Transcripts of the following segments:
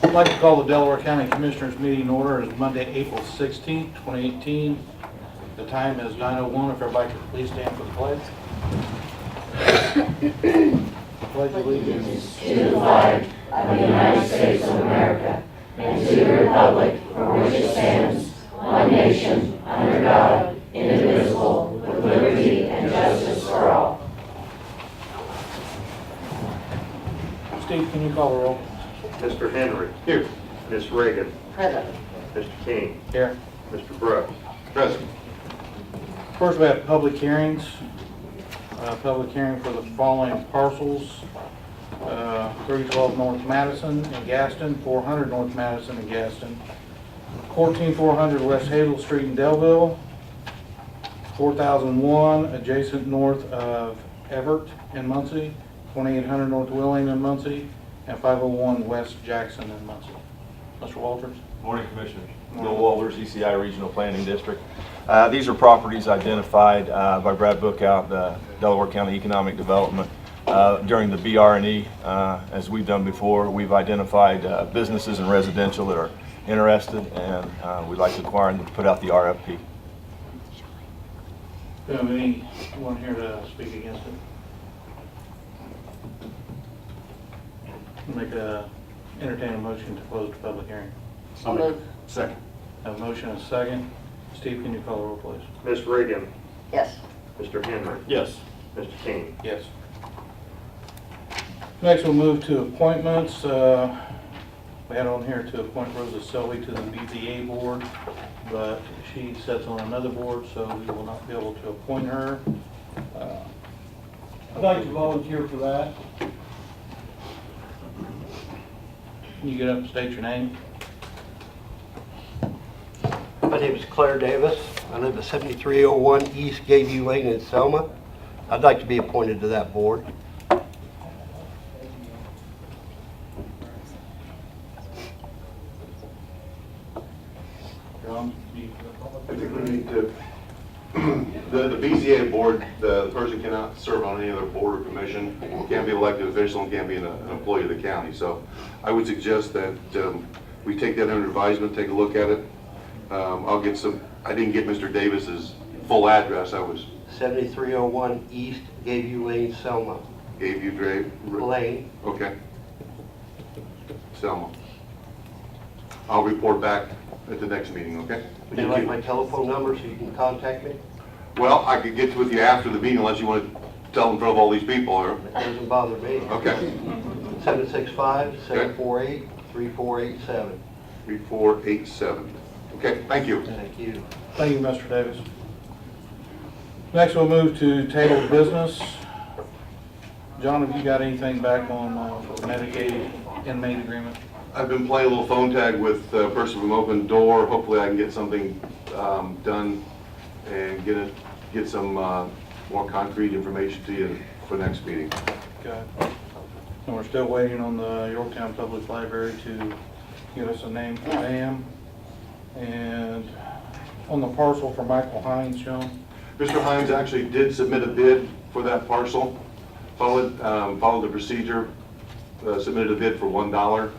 I'd like to call the Delaware County Commissioners meeting in order. It's Monday, April 16th, 2018. The time is 9:01. If everybody could please stand for the pledge. Pledge allegiance to the flag of the United States of America and to the republic for which it stands, one nation, under God, indivisible, with liberty and justice for all. Steve, can you call the roll? Mr. Henry. Here. Ms. Reagan. Present. Mr. King. Here. Mr. Brooks. Present. First, we have public hearings. Public hearing for the following parcels. 3012 North Madison and Gaston, 400 North Madison and Gaston, 14400 West Hazel Street in Delville, 4001 adjacent north of Everett in Muncie, 2800 North Willing in Muncie, and 501 West Jackson in Muncie. Mr. Walters. Morning, Commissioners. Bill Walters, ECI Regional Planning District. These are properties identified by Brad Bookout, the Delaware County Economic Development. During the BR&E, as we've done before, we've identified businesses and residential that are interested, and we'd like to acquire and put out the RFP. Do you have anyone here to speak against it? Entertain a motion to close the public hearing. So moved. Second. Have a motion and a second. Steve, can you call the roll, please? Ms. Reagan. Yes. Mr. Henry. Yes. Mr. King. Yes. Next, we'll move to appointments. We had on here to appoint Rosa Selby to the BZA board, but she sits on another board, so we will not be able to appoint her. I'd like to volunteer for that. Can you get up and state your name? My name is Claire Davis. I live at 7301 East Gayview Lane in Selma. I'd like to be appointed to that board. John? I think we need to, the BZA board, the person cannot serve on any other board or commission, can't be elected official, and can't be an employee of the county. So I would suggest that we take that under advisement, take a look at it. I'll get some, I didn't get Mr. Davis's full address. I was 7301 East Gayview Lane, Selma. gave you Dre. Lane. Okay. Selma. I'll report back at the next meeting, okay? Would you like my telephone number so you can contact me? Well, I could get with you after the meeting unless you want to tell in front of all these people, or, It doesn't bother me. okay. 765-748-3487. 3487. Okay, thank you. Thank you. Thank you, Mr. Davis. Next, we'll move to tabled business. John, have you got anything back on Medicaid inmate agreement? I've been playing a little phone tag with a person from Open Door. Hopefully I can get something done and get some more concrete information to you for next meeting. Okay. And we're still waiting on the Yorktown Public Library to give us a name for Pam. And on the parcel for Michael Hines, John? Mr. Hines actually did submit a bid for that parcel, followed the procedure, submitted a bid for $1.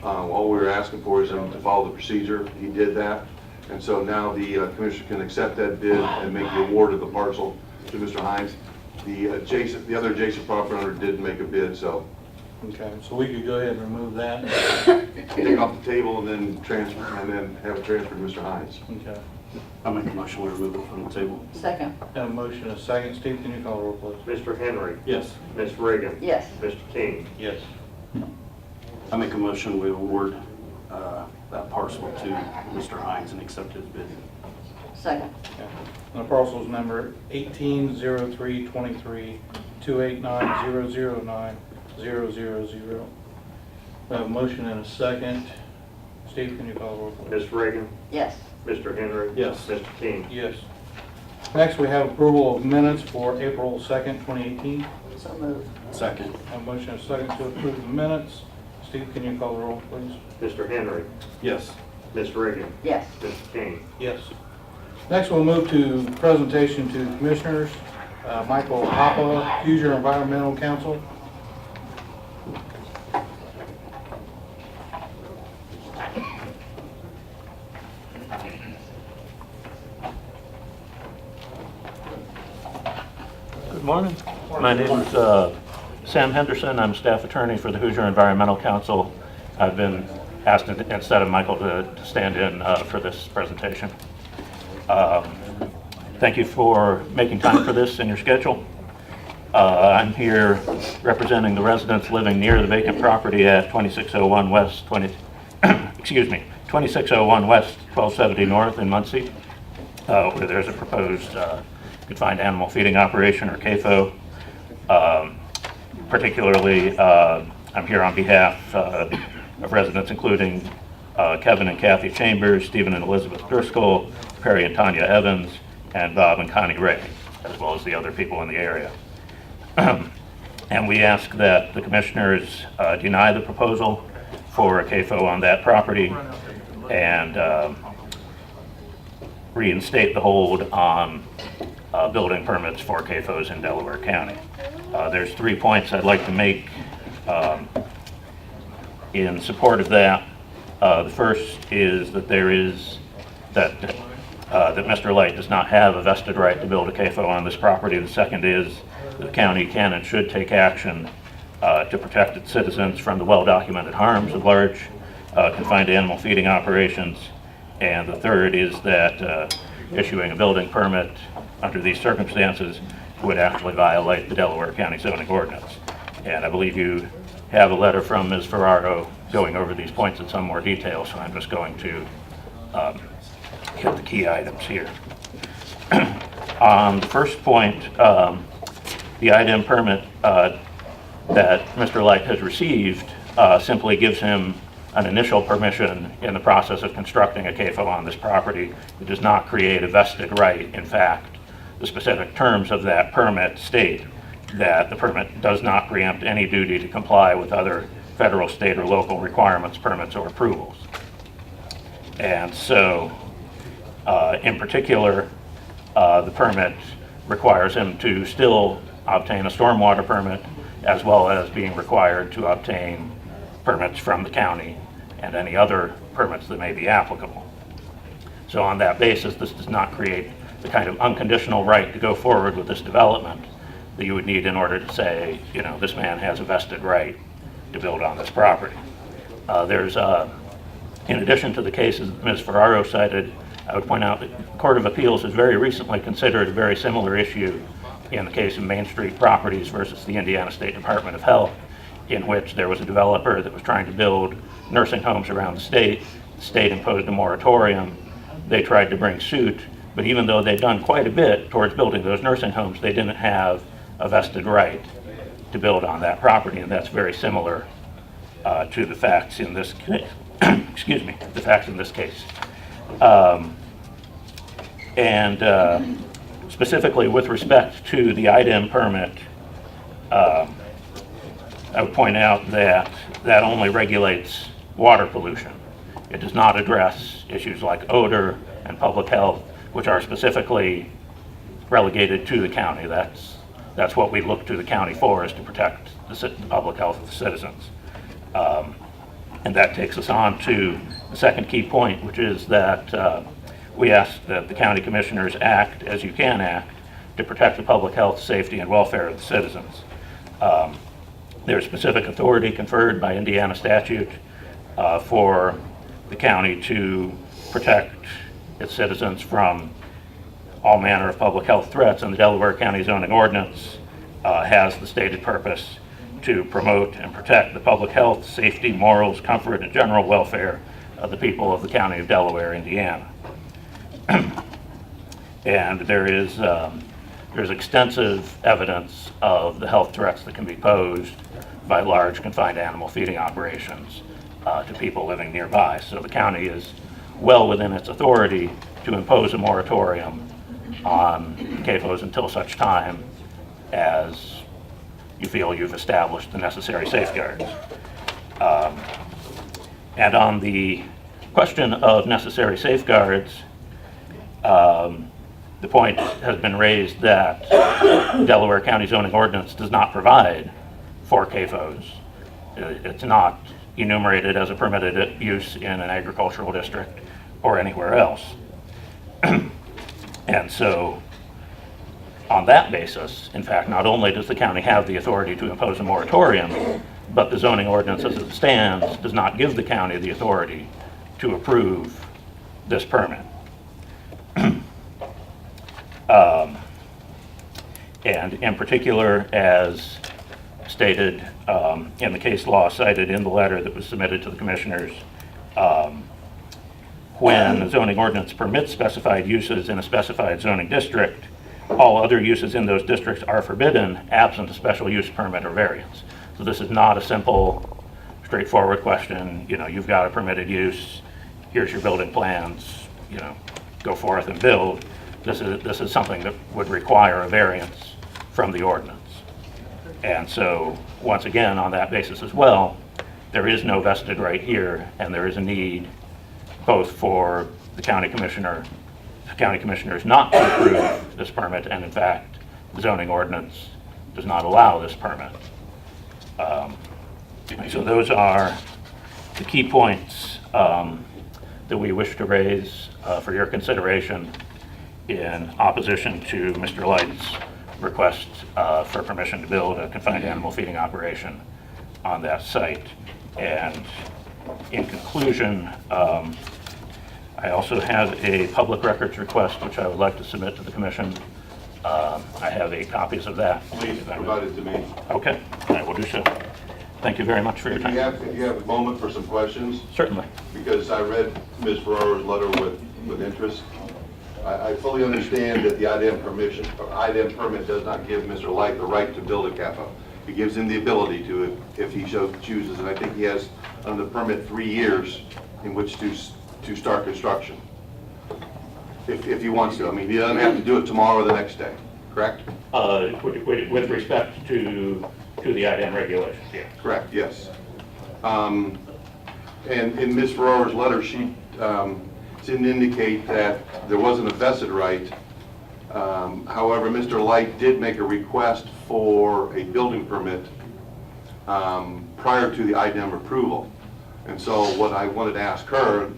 All we were asking for is him to follow the procedure. He did that. And so now the commissioner can accept that bid and make the award of the parcel to Mr. Hines. The other adjacent property owner didn't make a bid, so Okay, so we could go ahead and remove that. take it off the table and then transfer, and then have it transferred to Mr. Hines. Okay. I'll make a motion, we remove it from the table. Second. Have a motion and a second. Steve, can you call the roll, please? Mr. Henry. Yes. Ms. Reagan. Yes. Mr. King. Yes. I make a motion, we award that parcel to Mr. Hines and accept his bid. Second. Okay. And the parcel's number 180323-289-009-000. We have a motion and a second. Steve, can you call the roll, please? Ms. Reagan. Yes. Mr. Henry. Yes. Mr. King. Yes. Next, we have approval of minutes for April 2nd, 2018. So moved. Second. Have a motion and a second to approve the minutes. Steve, can you call the roll, please? Mr. Henry. Yes. Ms. Reagan. Yes. Mr. King. Yes. Next, we'll move to presentation to commissioners. Michael Hoppe, Hoosier Environmental Council. Morning. My name is Sam Henderson. I'm staff attorney for the Hoosier Environmental Council. I've been asked instead of Michael to stand in for this presentation. Thank you for making time for this in your schedule. I'm here representing the residents living near the vacant property at 2601 West 2601 West 1270 North in Muncie, where there's a proposed confined animal feeding operation, or CAFO. Particularly, I'm here on behalf of residents including Kevin and Kathy Chambers, Stephen and Elizabeth Driscoll, Perry and Tanya Evans, and Bob and Connie Ray, as well as the other people in the area. And we ask that the commissioners deny the proposal for a CAFO on that property and reinstate the hold on building permits for CAFOs in Delaware County. There's 3 points I'd like to make in support of that. The first is that that Mr. Light does not have a vested right to build a CAFO on this property. The second is that the county can and should take action to protect its citizens from the well-documented harms of large confined animal feeding operations. And the third is that issuing a building permit under these circumstances would actually violate the Delaware County zoning ordinance. And I believe you have a letter from Ms. Ferraro going over these points in some more detail, so I'm just going to hit the key items here. On the first point, the IDEM permit that Mr. Light has received simply gives him an initial permission in the process of constructing a CAFO on this property. It does not create a vested right. In fact, the specific terms of that permit state that the permit does not preempt any duty to comply with other federal, state, or local requirements, permits, or approvals. And so, in particular, the permit requires him to still obtain a stormwater permit, as well as being required to obtain permits from the county and any other permits that may be applicable. So on that basis, this does not create the kind of unconditional right to go forward with this development that you would need in order to say, you know, this man has a vested right to build on this property. In addition to the cases that Ms. Ferraro cited, I would point out that the Court of Appeals has very recently considered a very similar issue in the case of Main Street Properties versus the Indiana State Department of Health, in which there was a developer that was trying to build nursing homes around the state. The state imposed a moratorium. They tried to bring suit, but even though they'd done quite a bit towards building those nursing homes, they didn't have a vested right to build on that property, and that's very similar to the facts in this case. Excuse me, the facts in this case. Specifically with respect to the IDEM permit, I would point out that that only regulates water pollution. It does not address issues like odor and public health, which are specifically relegated to the county. That's what we look to the county for, is to protect the public health of the citizens. And that takes us on to the second key point, which is that we ask that the county commissioners act as you can act to protect the public health, safety, and welfare of the citizens. There's specific authority conferred by Indiana statute for the county to protect its citizens from all manner of public health threats, and the Delaware County zoning ordinance has the stated purpose to promote and protect the public health, safety, morals, comfort, and general welfare of the people of the county of Delaware, Indiana. And there's extensive evidence of the health threats that can be posed by large confined animal feeding operations to people living nearby. So the county is well within its authority to impose a moratorium on CAFOs until such time as you feel you've established the necessary safeguards. And on the question of necessary safeguards, the point has been raised that the Delaware County zoning ordinance does not provide for CAFOs. It's not enumerated as a permitted use in an agricultural district or anywhere else. And so on that basis, in fact, not only does the county have the authority to impose a moratorium, but the zoning ordinance as it stands does not give the county the authority to approve this permit. And in particular, as stated in the case law cited in the letter that was submitted to the commissioners, when the zoning ordinance permits specified uses in a specified zoning district, all other uses in those districts are forbidden absent a special use permit or variance. So this is not a simple, straightforward question, you've got a permitted use, here's your building plans, go forth and build. This is something that would require a variance from the ordinance. And so, once again, on that basis as well, there is no vested right here, and there is a need both for the county commissioners not to approve this permit, and in fact, the zoning ordinance does not allow this permit. So those are the key points that we wish to raise for your consideration in opposition to Mr. Light's request for permission to build a confined animal feeding operation on that site. And in conclusion, I also have a public records request which I would like to submit to the commission. I have 8 copies of that. Please provide it to me. Okay, I will do so. Thank you very much for your If time. you have a moment for some questions, Certainly. because I read Ms. Ferraro's letter with interest. I fully understand that the IDM permit does not give Mr. Light the right to build a CAFO. It gives him the ability to if he chooses, and I think he has under the permit 3 years in which to start construction. If he wants to. I mean, he doesn't have to do it tomorrow or the next day, correct? With respect to the IDM regulations, yeah. Correct, yes. And in Ms. Ferraro's letter, she didn't indicate that there wasn't a vested right. However, Mr. Light did make a request for a building permit prior to the IDM approval. And so what I wanted to ask her,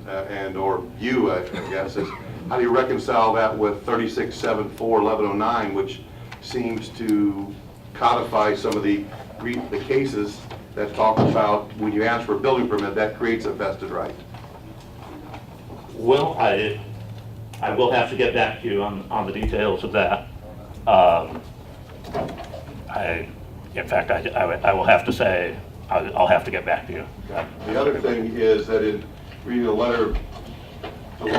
or you, I guess, is how do you reconcile that with 3674-1109, which seems to codify some of the cases that talk about when you ask for a building permit, that creates a vested right? Well, I will have to get back to you on the details of that. In fact, I will have to say, I'll have to get back to you. The other thing is that in reading the letter, the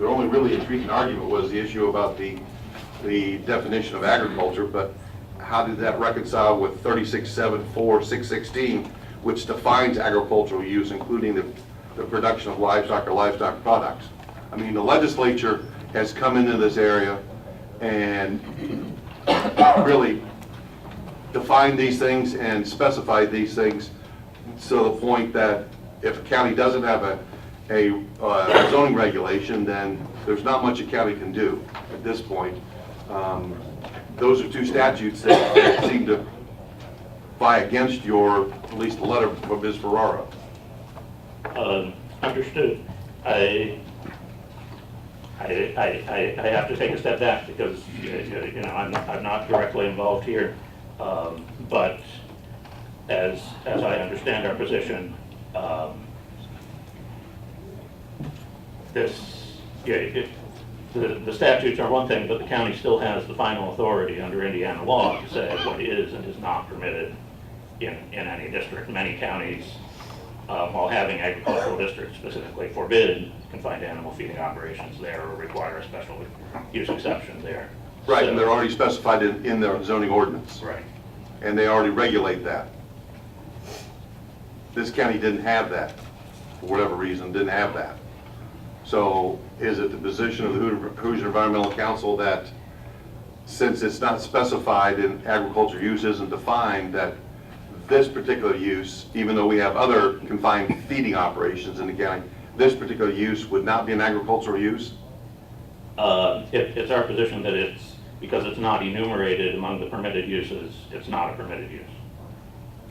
only really intriguing argument was the issue about the definition of agriculture, but how did that reconcile with 3674-616, which defines agricultural use, including the production of livestock or livestock products? I mean, the legislature has come into this area and really defined these things and specified these things to the point that if a county doesn't have a zoning regulation, then there's not much a county can do at this point. Those are 2 statutes that seem to vie against at least the letter from Ms. Ferraro. Understood. I have to take a step back because I'm not directly involved here, but as I understand our position, the statutes are one thing, but the county still has the final authority under Indiana law to say what is and is not permitted in any district. Many counties, while having agricultural districts, specifically forbid confined animal feeding operations there or require a special use exception there. Right, So- and they're already specified in their zoning ordinance. Right. And they already regulate that. This county didn't have that, for whatever reason, didn't have that. So is it the position of the Hoosier Environmental Council that since it's not specified in agriculture use isn't defined, that this particular use, even though we have other confined feeding operations in the county, this particular use would not be an agricultural use? It's our position that because it's not enumerated among the permitted uses, it's not a permitted use.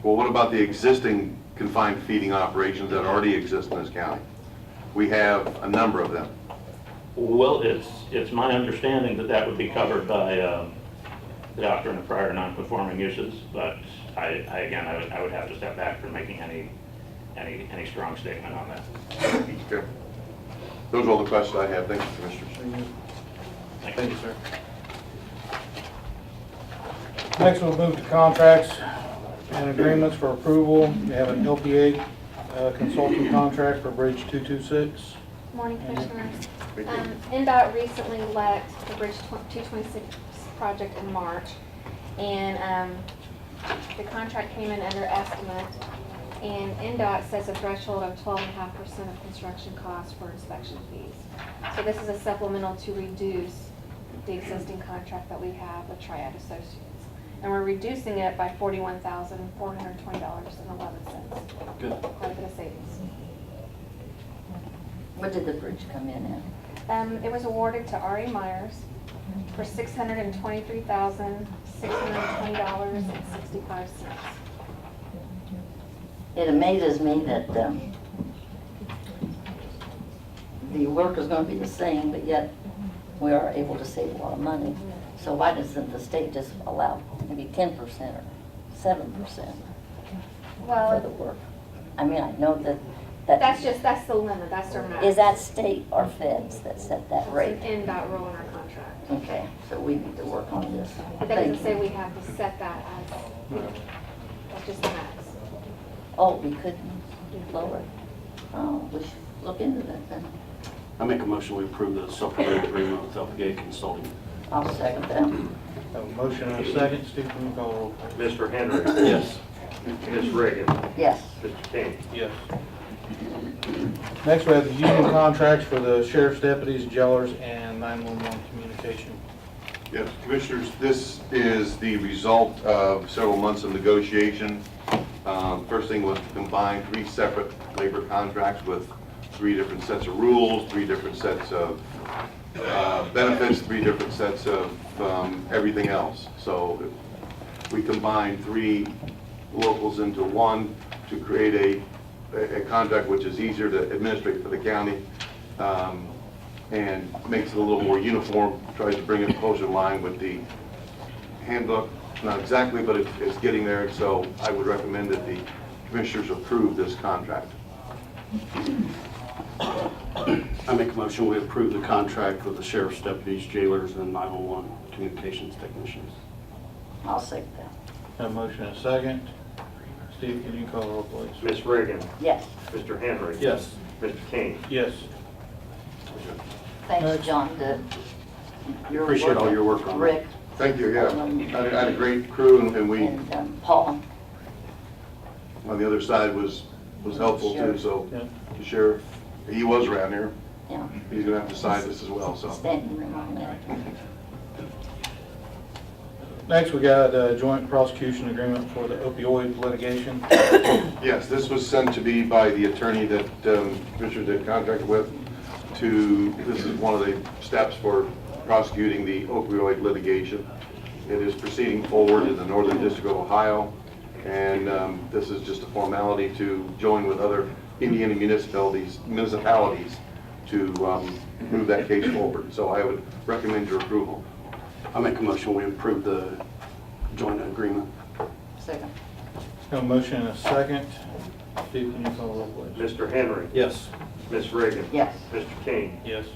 Well, what about the existing confined feeding operations that already exist in this county? We have a number of them. Well, it's my understanding that that would be covered by the doctrine of prior non-conforming uses, but I would have to step back from making any strong statement on that. Okay. Those are all the questions I have. Thank you, Commissioners. Thank you, sir. Next, we'll move to contracts and agreements for approval. We have an LPA consulting contract for Bridge 226. Morning, Commissioners. NDOT recently let the Bridge 226 project in March, and the contract came in under estimate, and NDOT sets a threshold of 12.5% of construction costs for inspection fees. So this is a supplemental to reduce the existing contract that we have with Triad Associates. And we're reducing it by $41,420.11. Good. Quite a bit of savings. What did the bridge come in at? It was awarded to R.A. Myers for $623,620.65. It amazes me that the work is going to be the same, but yet we are able to save a lot of money. So why doesn't the state just allow maybe 10% or 7% for the Well, work? I mean, I know that that's the limit, that's their max. is that state or feds that set that It's rate? an NDOT rule in our contract. Okay, so we need to work on this. But that doesn't Thank say you. we have to set that as, that's just the max. Oh, we couldn't lower it. Oh, we should look into that then. I make a motion we approve the supplemental agreement with LPA Consulting. I'll second that. Have a motion and a second. Steve, can you call the roll, please? Mr. Henry. Yes. Ms. Reagan. Yes. Mr. King. Yes. Next, we have the union contracts for the sheriff's deputies, jailers, and 911 communication. Yes, Commissioners, this is the result of several months of negotiation. First thing was to combine 3 separate labor contracts with 3 different sets of rules, 3 different sets of benefits, 3 different sets of everything else. So we combined 3 locals into one to create a contract which is easier to administrate for the county and makes it a little more uniform, tries to bring it closer in line with the handbook. Not exactly, but it's getting there, so I would recommend that the Commissioners approve this contract. I make a motion we approve the contract with the sheriff's deputies, jailers, and 911 communications technicians. I'll second that. Have a motion and a second. Steve, can you call the roll, please? Ms. Reagan. Yes. Mr. Henry. Yes. Mr. King. Yes. Thanks, Next. John. Your Appreciate all your work on that. Rick Thank you, yeah. I had a great crew, and we, and Paul. on the other side, was helpful too, so Yeah. the sheriff, he was around here. Yeah, He's gonna have to sign this as well, so. standing room on that. Next, we got a joint prosecution agreement for the opioid litigation. Yes, this was sent to me by the attorney that Commissioner did contract with this is one of the steps for prosecuting the opioid litigation. It is proceeding forward in the Northern District of Ohio, and this is just a formality to join with other Indiana municipalities to move that case forward. So I would recommend your approval. I make a motion we approve the joint agreement. Second. Have a motion and a second. Steve, can you call the roll, please? Mr. Henry. Yes. Ms. Reagan. Yes. Mr. King. Yes.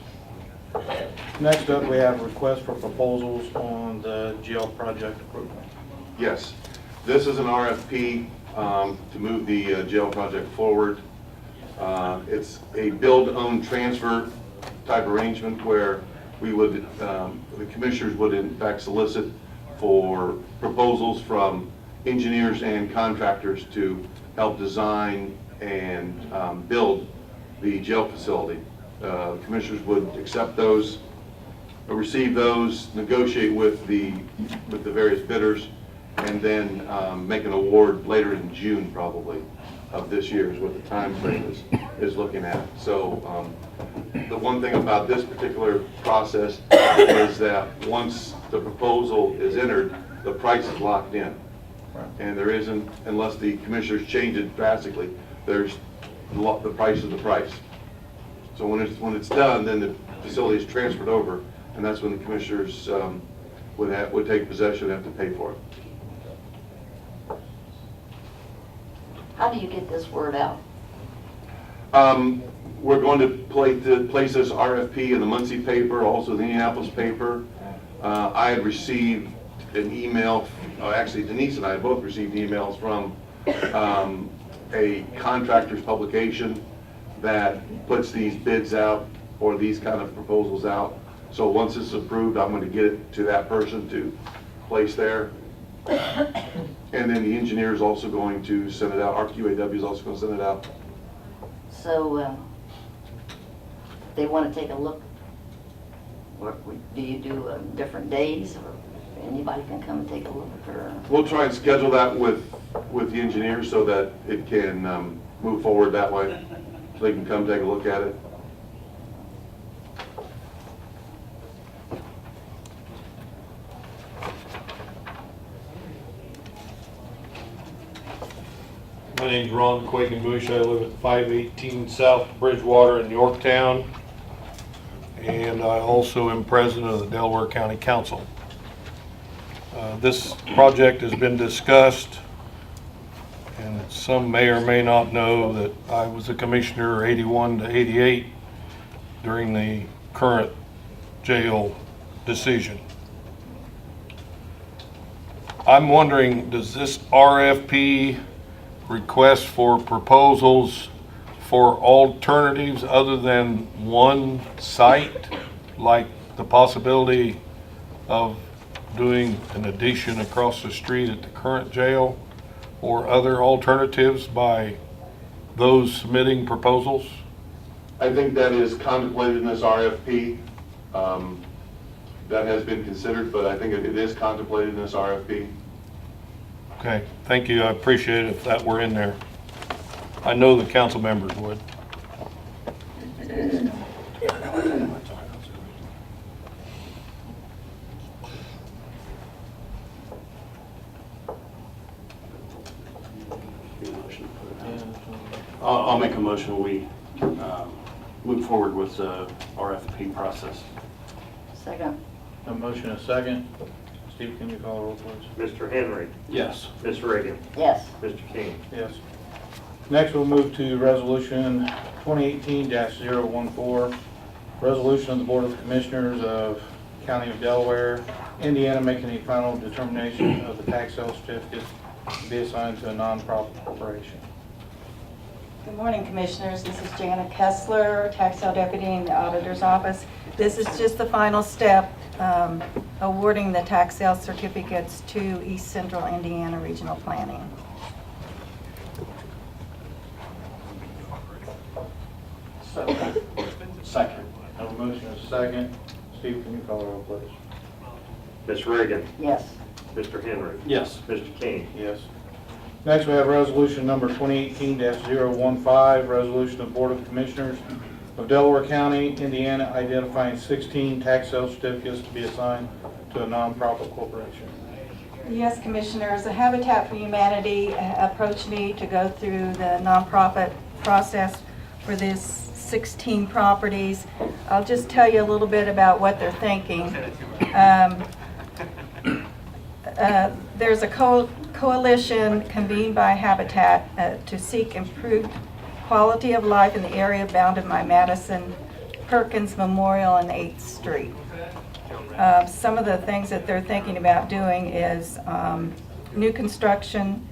Next up, we have requests for proposals on the jail project approval. Yes, this is an RFP to move the jail project forward. It's a build-own-transfer type arrangement where we would, the Commissioners would in fact solicit for proposals from engineers and contractors to help design and build the jail facility. Commissioners would accept those, receive those, negotiate with the various bidders, and then make an award later in June probably of this year is what the time frame is looking at. So the one thing about this particular process is that once the proposal is entered, the price is locked in. And there isn't, unless the Commissioners change it drastically, there's the price is the price. So when it's done, then facility is transferred over, and that's when the commissioners would take possession and have to pay for it. How do you get this word out? We're going to place this RFP in the Muncie paper, also the Indianapolis paper. I had received an email, actually Denise and I both received emails from a contractor's publication that puts these bids out or these kind of proposals out. So once it's approved, I'm going to get it to that person to place there. And then the engineer is also going to send it out. Our QAW is also going to send it out. So, they want to take a look. Do you do different days, or anybody can come and take a look? Or We'll try and schedule that with the engineers so that it can move forward that way, so they can come take a look at it. My name's Ron Quakenbush. I live at 518 South Bridgewater in Yorktown. And I also am president of the Delaware County Council. This project has been discussed, and some may or may not know that I was a commissioner 81 to 88 during the current jail decision. I'm wondering, does this RFP request for proposals for alternatives other than one site, like the possibility of doing an addition across the street at the current jail, or other alternatives by those submitting proposals? I think that is contemplated in this RFP. That has been considered, but I think it is contemplated in this RFP. Okay, thank you. I appreciate it if that were in there. I know the council members would. I'll make a motion, we move forward with the RFP process. second? A motion and a second. Steve, can you call the roll, please? Mr. Henry. Yes. Ms. Reagan. Yes. Mr. King. Yes. Next, we'll move to Resolution 2018-014, resolution of the Board of Commissioners of County of Delaware, Indiana, making a final determination of the tax sale certificate to be assigned to a nonprofit corporation. Good morning, Commissioners. This is Janet Kessler, Tax Sale Deputy in the Auditor's Office. This is just the final step, awarding the tax sale certificates to East Central Indiana Regional Planning. Second. Have a motion and a second. Steve, can you call the roll, please? Ms. Reagan. Yes. Mr. Henry. Yes. Mr. King. Yes. Next, we have resolution number 2018-015, resolution of Board of Commissioners of Delaware County, Indiana, identifying 16 tax sale certificates to be assigned to a nonprofit corporation. Yes, Commissioners, the Habitat for Humanity approached me to go through the nonprofit process for this 16 properties. I'll just tell you a little bit about what they're thinking. There's a coalition convened by Habitat to seek improved quality of life in the area bounded by Madison, Perkins Memorial, and 8th Street. Some of the things that they're thinking about doing is new construction,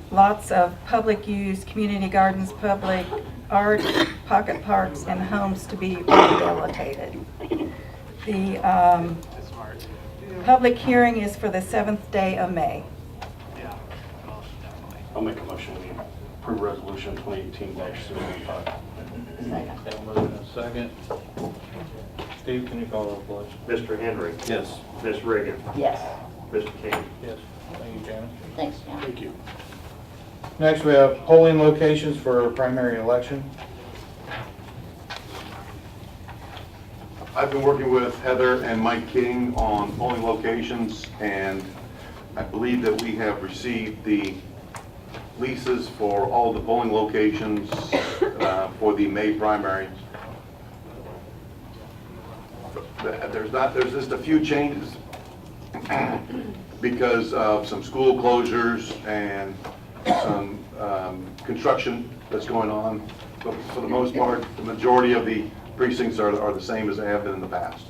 lots of public use, community gardens, public art, pocket parks, and homes to be rehabilitated. The public hearing is for the 7th day of May. I'll make a motion, we approve resolution 2018-015. Second. Have a motion and a second. Steve, can you call the roll, please? Mr. Henry. Yes. Ms. Reagan. Yes. Mr. King. Yes. Thank you, Janet. Thanks, John. Thank you. Next, we have polling locations for primary election. I've been working with Heather and Mike King on polling locations, and I believe that we have received the leases for all the polling locations for the May primary. There's just a few changes because of some school closures and some construction that's going on. But for the most part, the majority of the precincts are the same as they have been in the past.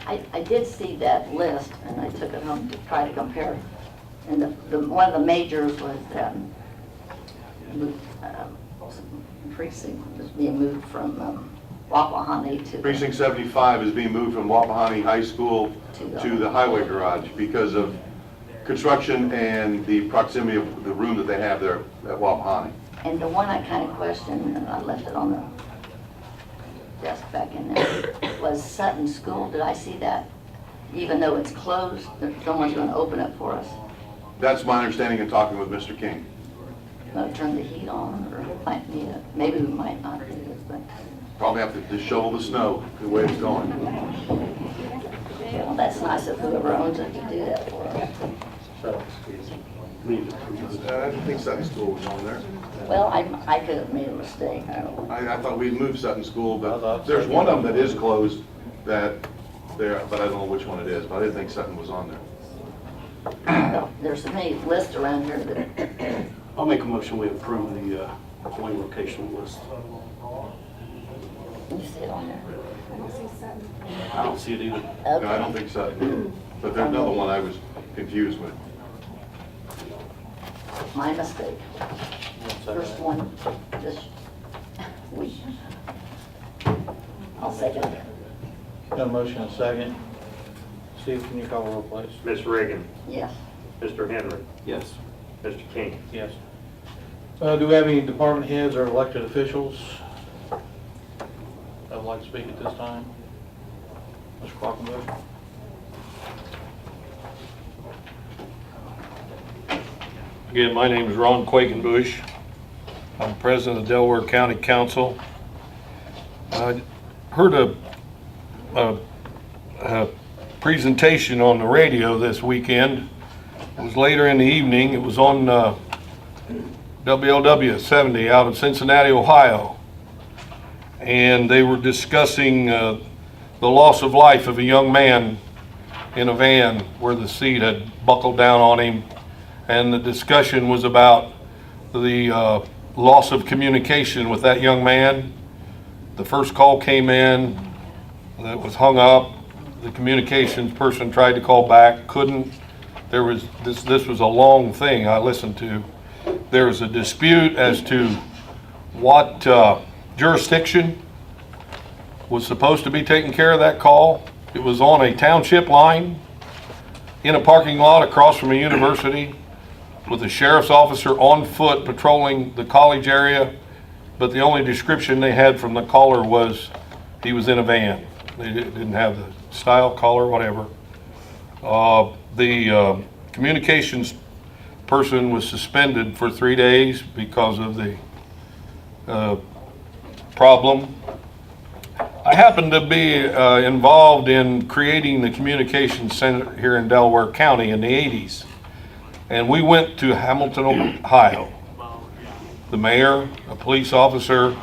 I did see that list, and I took it home to try to compare. And one of the majors was precinct was being moved from Wapahani to Precinct 75 is being moved from Wapahani High School to the highway garage because of construction and the proximity of the room that they have there at Wapahani. And the one I kind of questioned, and I left it on the desk back in there, was Sutton School. Did I see that? Even though it's closed, someone's going to open it for us? That's my understanding in talking with Mr. King. Turn the heat on, or might need it. Maybe we might not do this, but Probably have to just shovel the snow the way it's going. well, that's nice of whoever owns it to do that for us. I didn't think Sutton School was on there. Well, I could have made a mistake. I don't know. I thought we'd moved Sutton School, but there's one of them that is closed that there, but I don't know which one it is, but I didn't think Sutton was on there. Well, there's so many lists around here that I'll make a motion, we approve the polling location list. you see it on there. I don't see Sutton. I don't see it either. No, I don't think Sutton, but there's another one I was confused with. My mistake. First one this week. I'll second it. Got a motion and a second. Steve, can you call the roll, please? Ms. Reagan, Yes. Mr. Henry, Yes. Mr. King. Yes. Do we have any department heads or elected officials that would like to speak at this time? Mr. Quackenbush? Again, my name is Ron Quakenbush. I'm president of Delaware County Council. I heard a presentation on the radio this weekend. It was later in the evening. It was on WLW 70 out of Cincinnati, Ohio. And they were discussing the loss of life of a young man in a van where the seat had buckled down on him. And the discussion was about the loss of communication with that young man. The first call came in, that was hung up. The communications person tried to call back, couldn't. There was this was a long thing I listened to. There was a dispute as to what jurisdiction was supposed to be taking care of that call. It was on a township line in a parking lot across from a university with a sheriff's officer on foot patrolling the college area, but the only description they had from the caller was he was in a van. They didn't have the style, color, whatever. The communications person was suspended for 3 days because of the problem. I happened to be involved in creating the communications center here in Delaware County in the 80s. And we went to Hamilton, Ohio. The mayor, a police officer,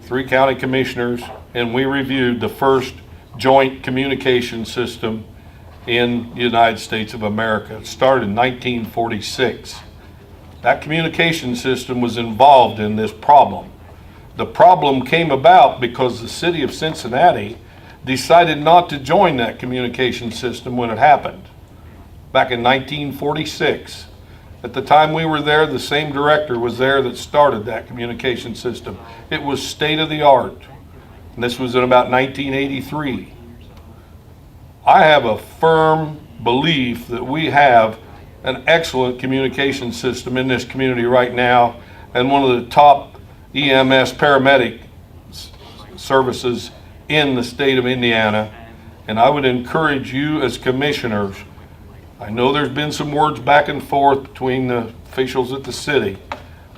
3 county commissioners, and we reviewed the first joint communication system in the United States of America. It started in 1946. That communication system was involved in this problem. The problem came about because the city of Cincinnati decided not to join that communication system when it happened, back in 1946. At the time we were there, the same director was there that started that communication system. It was state of the art. And this was in about 1983. I have a firm belief that we have an excellent communication system in this community right now, and one of the top EMS paramedic services in the state of Indiana. And I would encourage you as commissioners, I know there's been some words back and forth between the officials at the city,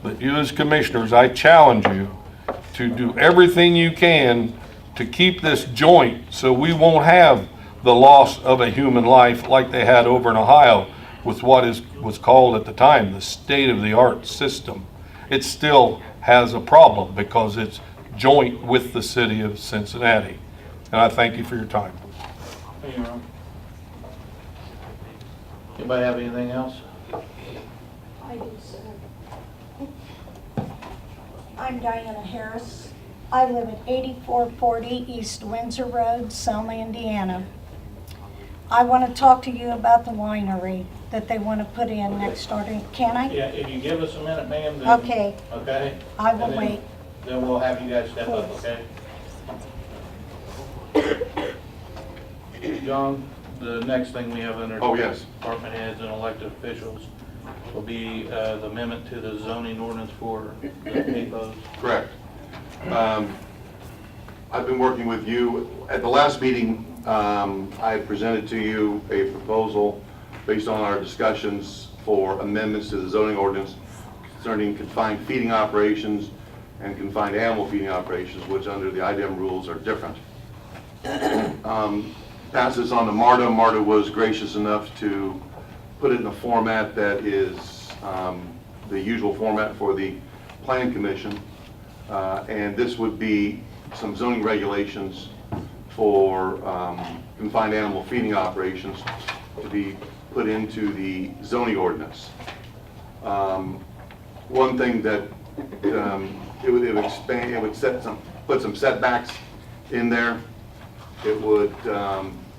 but you as commissioners, I challenge you to do everything you can to keep this joint so we won't have the loss of a human life like they had over in Ohio with what was called at the time the state-of-the-art system. It still has a problem because it's joint with the city of Cincinnati. And I thank you for your time. Hey, Ron. Anybody have anything else? I do, sir. I'm Diana Harris. I live at 8440 East Windsor Road, Selma, Indiana. I want to talk to you about the winery that they want to put in next door to, can I? Yeah, if you give us a minute, ma'am, then. Okay, Okay? I will And then- wait. Then we'll have you guys step up, Please. okay? John, the next thing we have under. Oh, yes. Department heads and elected officials will be the amendment to the zoning ordinance for the PAPOs. Correct. I've been working with you. At the last meeting, I presented to you a proposal based on our discussions for amendments to the zoning ordinance concerning confined feeding operations and confined animal feeding operations, which under the IDEM rules are different. Pass this on to Marta. Marta was gracious enough to put it in a format that is the usual format for the Plan Commission. And this would be some zoning regulations for confined animal feeding operations to be put into the zoning ordinance. One thing that it would expand, it would put some setbacks in there. It would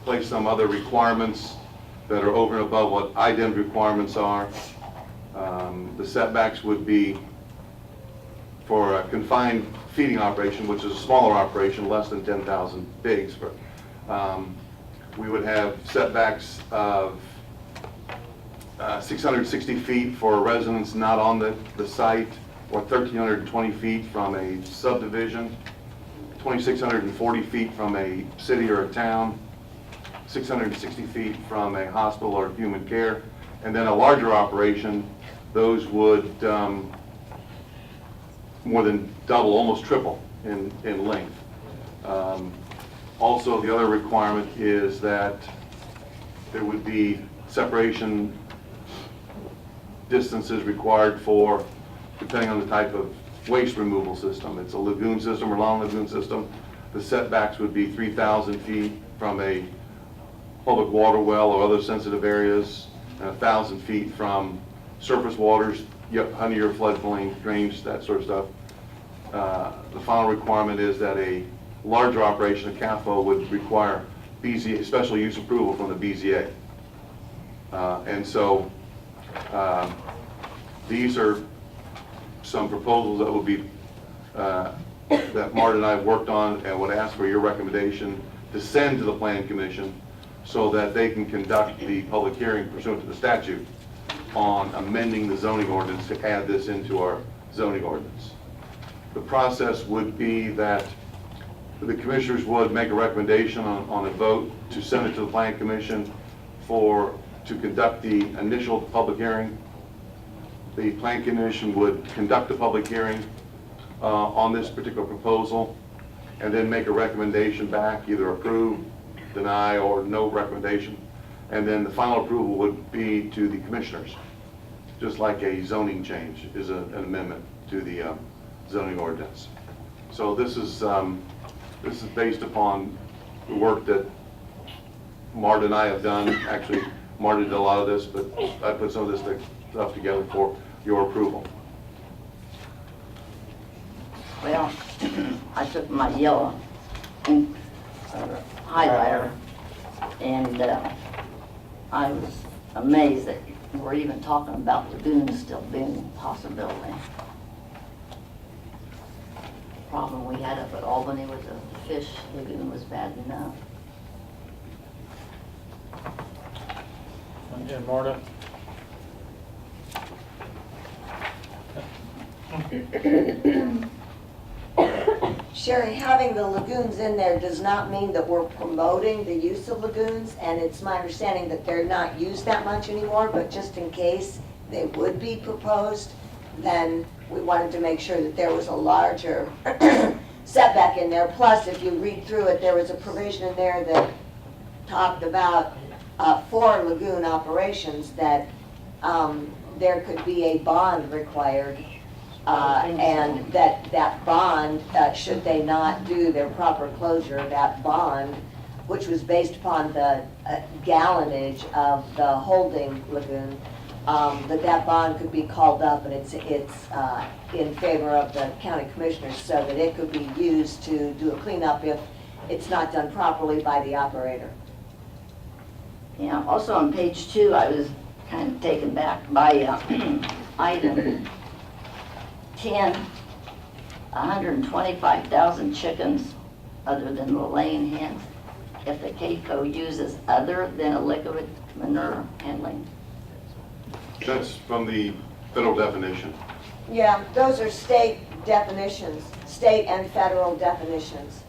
place some other requirements that are over and above what IDEM requirements are. The setbacks would be for a confined feeding operation, which is a smaller operation, less than 10,000 pigs. We would have setbacks of 660 feet for residents not on the site, or 1,320 feet from a subdivision, 2,640 feet from a city or a town, 660 feet from a hospital or human care, and then a larger operation, those would more than double, almost triple in length. Also, the other requirement is that there would be separation distances required for, depending on the type of waste removal system. It's a lagoon system or long lagoon system. The setbacks would be 3,000 feet from a public water well or other sensitive areas, and 1,000 feet from surface waters, 100-year floodplain, drains, that sort of stuff. The final requirement is that a larger operation, a CAFO, would require BZA, special use approval from the BZA. And so these are some proposals that would be, that Marta and I have worked on, and would ask for your recommendation to send to the Plan Commission so that they can conduct the public hearing pursuant to the statute on amending the zoning ordinance to add this into our zoning ordinance. The process would be that the commissioners would make a recommendation on a vote to send it to the Plan Commission to conduct the initial public hearing. The Plan Commission would conduct the public hearing on this particular proposal, and then make a recommendation back, either approve, deny, or no recommendation. And then the final approval would be to the commissioners, just like a zoning change is an amendment to the zoning ordinance. So this is based upon the work that Marta and I have done. Actually, Marta did a lot of this, but I put some of this stuff together for your approval. Well, I took my yellow ink highlighter, and I was amazed that we're even talking about lagoons still being a possibility. The problem we had up at Albany with the fish lagoon was bad enough. And Marta? Sherry, having the lagoons in there does not mean that we're promoting the use of lagoons, and it's my understanding that they're not used that much anymore, but just in case they would be proposed, then we wanted to make sure that there was a larger setback in there. Plus, if you read through it, there was a provision in there that talked about for lagoon operations that there could be a bond required, and that bond, should they not do their proper closure, that bond which was based upon the gallonage of the holding lagoon, that bond could be called up, and it's in favor of the county commissioners so that it could be used to do a cleanup if it's not done properly by the operator. Yeah, also on page 2, I was kind of taken back by item 10, 125,000 chickens other than the laying hens if the CAFO uses other than a liquid manure handling. That's from the federal definition. Yeah, those are state definitions, state and federal definitions.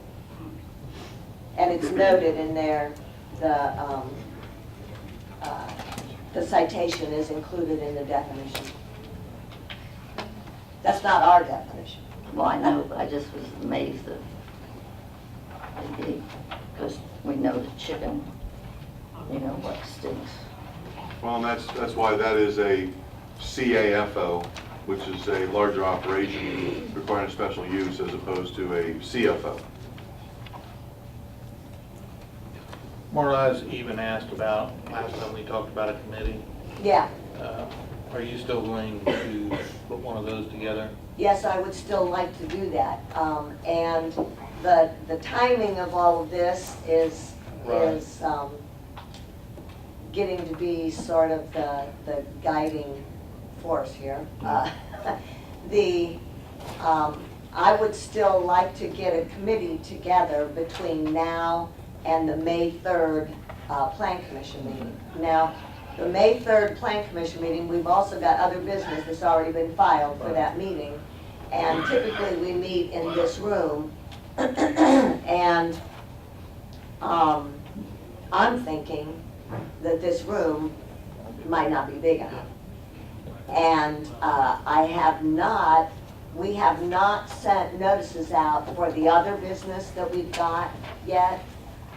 And it's noted in there, the citation is included in the definition. That's not our definition. Well, I know, but I just was amazed that they gave, because we know the chicken, you know, what stinks. Well, and that's why that is a CAFO, which is a larger operation requiring special use as opposed to a CFO. Marla's even asked about, last time we talked about a committee. Yeah. Are you still going to put one of those together? Yes, I would still like to do that. And the timing of all of this is getting to be sort of the guiding force here. I would still like to get a committee together between now and the May 3rd Plan Commission meeting. Now, the May 3rd Plan Commission meeting, we've also got other business that's already been filed for that meeting. And typically we meet in this room. And I'm thinking that this room might not be big enough. And we have not sent notices out for the other business that we've got yet.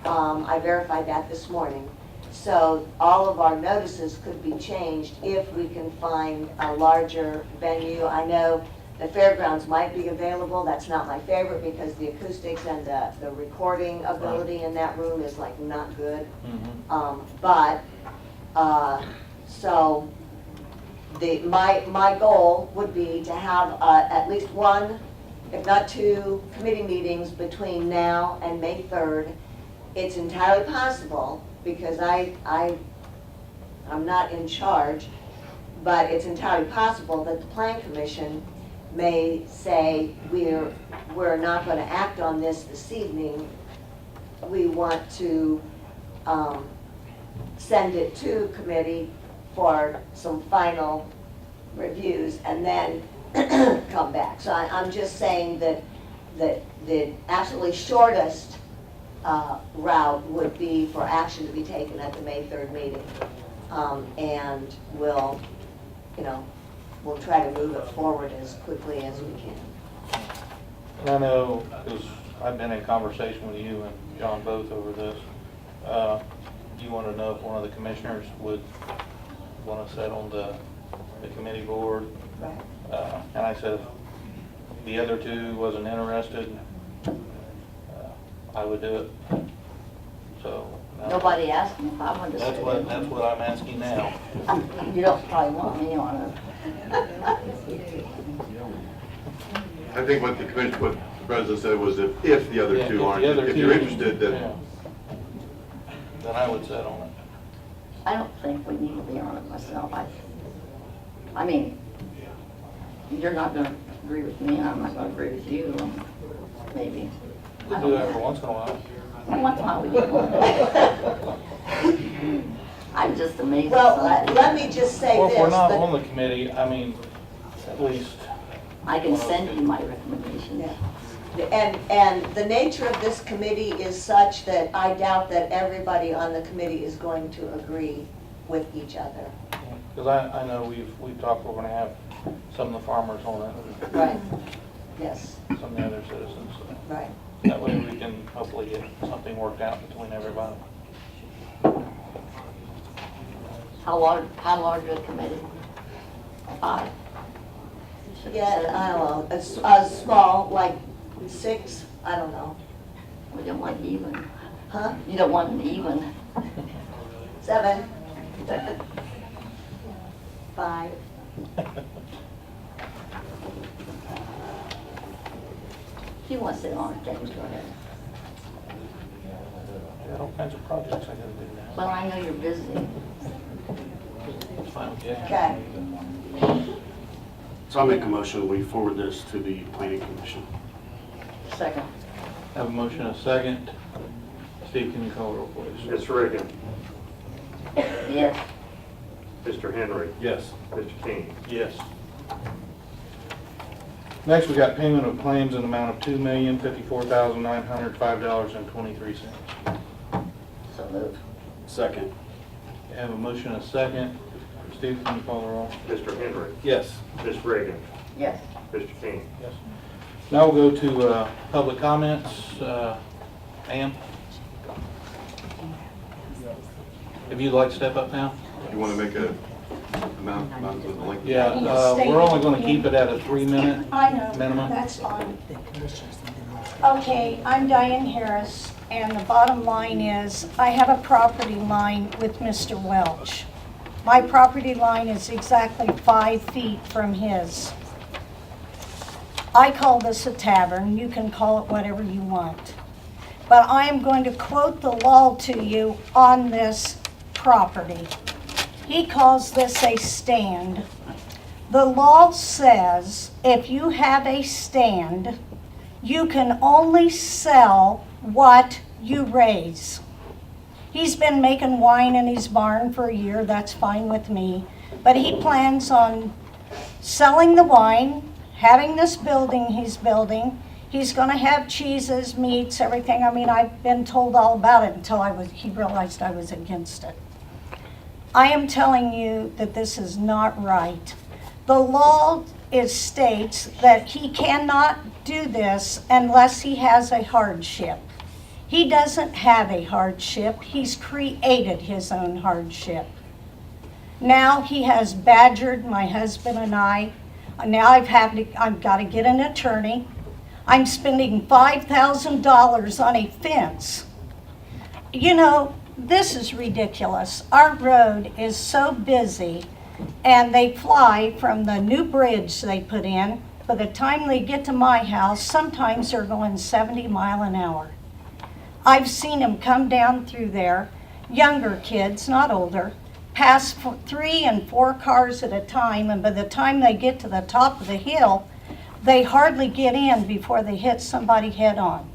I verified that this morning. So all of our notices could be changed if we can find a larger venue. I know the fairgrounds might be available. That's not my favorite because the acoustics and the recording ability in that room is like not good. So my goal would be to have at least one, if not two, committee meetings between now and May 3rd. It's entirely possible, because I'm not in charge, but it's entirely possible that the Plan Commission may say, we're not going to act on this evening. We want to send it to committee for some final reviews and then come back. So I'm just saying that the absolutely shortest route would be for action to be taken at the May 3rd meeting. And we'll try to move it forward as quickly as we can. And I know, because I've been in conversation with you and John both over this, you want to know if one of the commissioners would want to sit on the committee board. Right. And I said if the other two wasn't interested, I would do it. So Nobody asked me if I wanted to that's sit what in. that's what I'm asking now. You don't probably want me on it. I think what the president said was if the other two aren't, if you're interested, then. Then I would sit on it. I don't think we need to be on it myself. I mean, you're not going to agree with me, and I'm not going to agree with you, maybe. We do it every once in a while. Once in a while we do. I'm just amazed. Well, let me just say Well, this. if we're not that- on the committee, I mean, at least. I can send you my recommendations. Yeah. And the nature of this committee is such that I doubt that everybody on the committee is going to agree with each other. Because I know we've talked, we're going to have some of the farmers on it. Right. Yes. Some of the other citizens. So Right. that way we can hopefully get something worked out between everybody. How large a committee? 5? Yeah, I don't know, a small, like 6, I don't know. We don't like even. Huh? You don't want an even. 7. 5. If you want to sit on it, James, go ahead. Got all kinds of projects I gotta do now. Well, I know you're busy. It's fine with you. Okay. So I make a motion, we forward this to the planning commission. Second. Have a motion and a second. Steve, can you call the roll, please? Ms. Reagan. Yes. Mr. Henry. Yes. Mr. King. Yes. Next, we got payment of claims in the amount of $2,054,905.23. So moved. Second. Have a motion and a second. Steve, can you call the roll? Mr. Henry. Yes. Ms. Reagan. Yes. Mr. King. Yes. Now we'll go to public comments. Ann? If you'd like to step up now? You want to make a amount of the length? Yeah, we're only going to keep it at a 3-minute I know, minimum. that's fine. Okay, I'm Diane Harris, and the bottom line is, I have a property line with Mr. Welch. My property line is exactly 5 feet from his. I call this a tavern, you can call it whatever you want. But I am going to quote the law to you on this property. He calls this a stand. The law says if you have a stand, you can only sell what you raise. He's been making wine in his barn for a year, that's fine with me. But he plans on selling the wine, having this building he's building. He's gonna have cheeses, meats, everything. I mean, I've been told all about it until he realized I was against it. I am telling you that this is not right. The law states that he cannot do this unless he has a hardship. He doesn't have a hardship. He's created his own hardship. Now he has badgered my husband and I. Now I've got to get an attorney. I'm spending $5,000 on a fence. You know, this is ridiculous. Our road is so busy, and they fly from the new bridge they put in. By the time they get to my house, sometimes they're going 70 miles an hour. I've seen them come down through there, younger kids, not older, pass 3 and 4 cars at a time, and by the time they get to the top of the hill, they hardly get in before they hit somebody head on.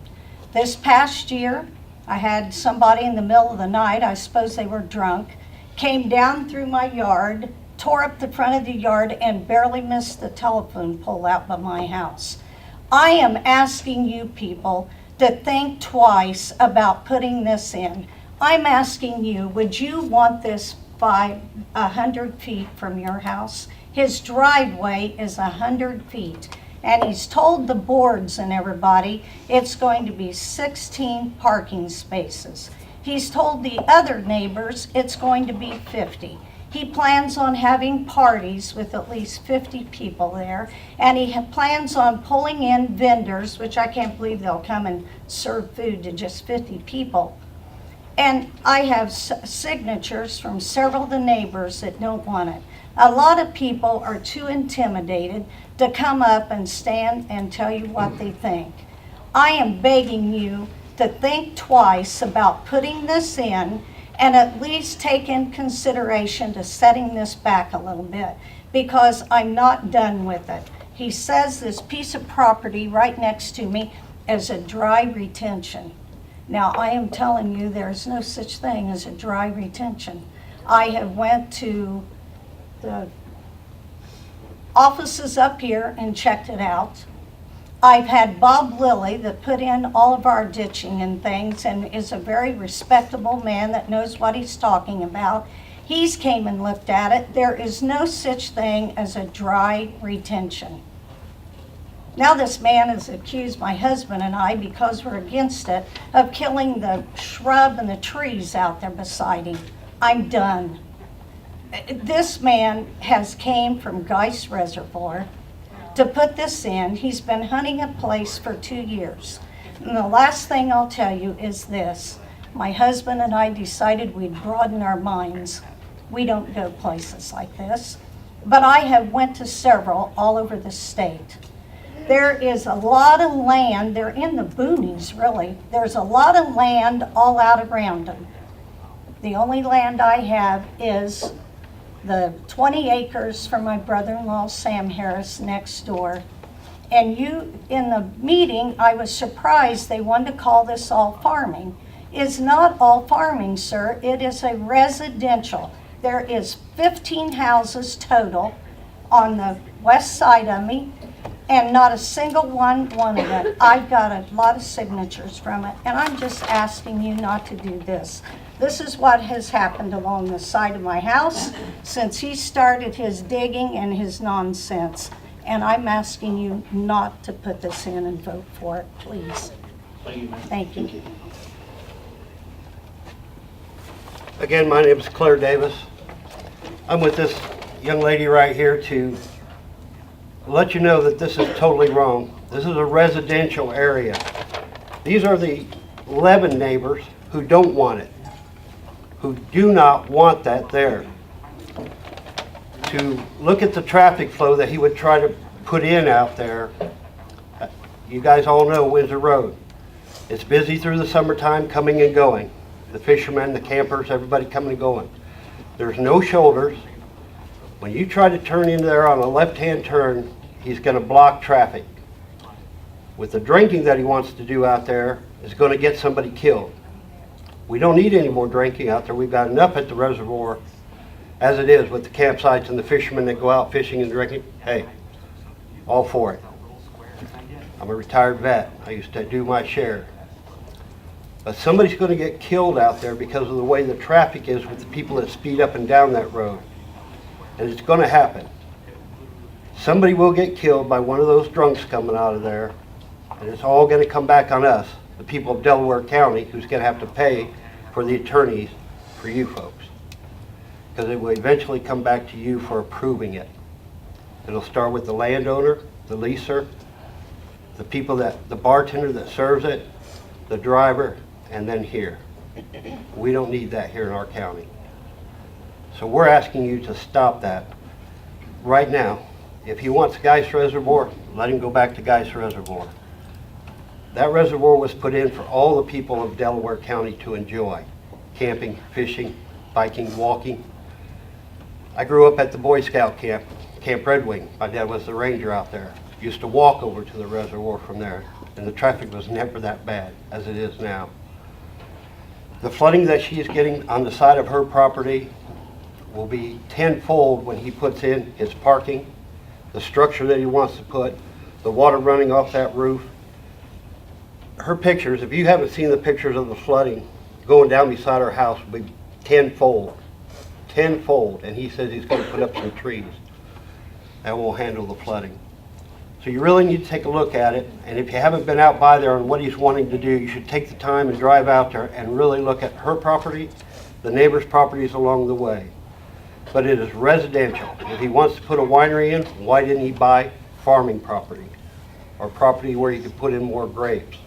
This past year, I had somebody in the middle of the night, I suppose they were drunk, came down through my yard, tore up the front of the yard, and barely missed the telephone pole out by my house. I am asking you people to think twice about putting this in. I'm asking you, would you want this 100 feet from your house? His driveway is 100 feet. And he's told the boards and everybody it's going to be 16 parking spaces. He's told the other neighbors it's going to be 50. He plans on having parties with at least 50 people there, and he plans on pulling in vendors, which I can't believe they'll come and serve food to just 50 people. And I have signatures from several of the neighbors that don't want it. A lot of people are too intimidated to come up and stand and tell you what they think. I am begging you to think twice about putting this in and at least take in consideration to setting this back a little bit, because I'm not done with it. He says this piece of property right next to me is a dry retention. Now, I am telling you there's no such thing as a dry retention. I have went to the offices up here and checked it out. I've had Bob Lilly that put in all of our ditching and things and is a very respectable man that knows what he's talking about. He's came and looked at it. There is no such thing as a dry retention. Now this man has accused my husband and I, because we're against it, of killing the shrub and the trees out there beside him. I'm done. This man has came from Geist Reservoir to put this in. He's been hunting a place for 2 years. And the last thing I'll tell you is this. My husband and I decided we'd broaden our minds. We don't go places like this, but I have went to several all over the state. There is a lot of land, they're in the boonies really. There's a lot of land all out around them. The only land I have is the 20 acres from my brother-in-law Sam Harris next door. And in the meeting, I was surprised they wanted to call this all farming. It's not all farming, sir. It is a residential. There is 15 houses total on the west side of me, and not a single one wanted it. I've got a lot of signatures from it, and I'm just asking you not to do this. This is what has happened along the side of my house since he started his digging and his nonsense. And I'm asking you not to put this in and vote for it, please. Thank you, ma'am. Thank you. Again, my name is Claire Davis. I'm with this young lady right here to let you know that this is totally wrong. This is a residential area. These are the 11 neighbors who don't want it, who do not want that there. To look at the traffic flow that he would try to put in out there, you guys all know Windsor Road. It's busy through the summertime, coming and going. The fishermen, the campers, everybody coming and going. There's no shoulders. When you try to turn in there on a left-hand turn, he's going to block traffic. With the drinking that he wants to do out there, is going to get somebody killed. We don't need any more drinking out there. We've got enough at the reservoir as it is with the campsites and the fishermen that go out fishing and drinking. Hey, all for it. I'm a retired vet. I used to do my share. But somebody's going to get killed out there because of the way the traffic is with the people that speed up and down that road. And it's going to happen. Somebody will get killed by one of those drunks coming out of there. And it's all going to come back on us, the people of Delaware County, who's going to have to pay for the attorneys for you folks. Because it will eventually come back to you for approving it. It'll start with the landowner, the leaser, the people the bartender that serves it, the driver, and then here. We don't need that here in our county. So we're asking you to stop that right now. If he wants Geist Reservoir, let him go back to Geist Reservoir. That reservoir was put in for all the people of Delaware County to enjoy. Camping, fishing, biking, walking. I grew up at the Boy Scout camp, Camp Red Wing. My dad was the ranger out there. Used to walk over to the reservoir from there, and the traffic was never that bad as it is now. The flooding that she's getting on the side of her property will be tenfold when he puts in his parking, the structure that he wants to put, the water running off that roof. Her pictures, if you haven't seen the pictures of the flooding going down beside her house, will be tenfold, and he says he's going to put up some trees that will handle the flooding. So you really need to take a look at it, and if you haven't been out by there on what he's wanting to do, you should take the time and drive out there and really look at her property, the neighbor's properties along the way. But it is residential. If he wants to put a winery in, why didn't he buy farming property or property where he could put in more grapes?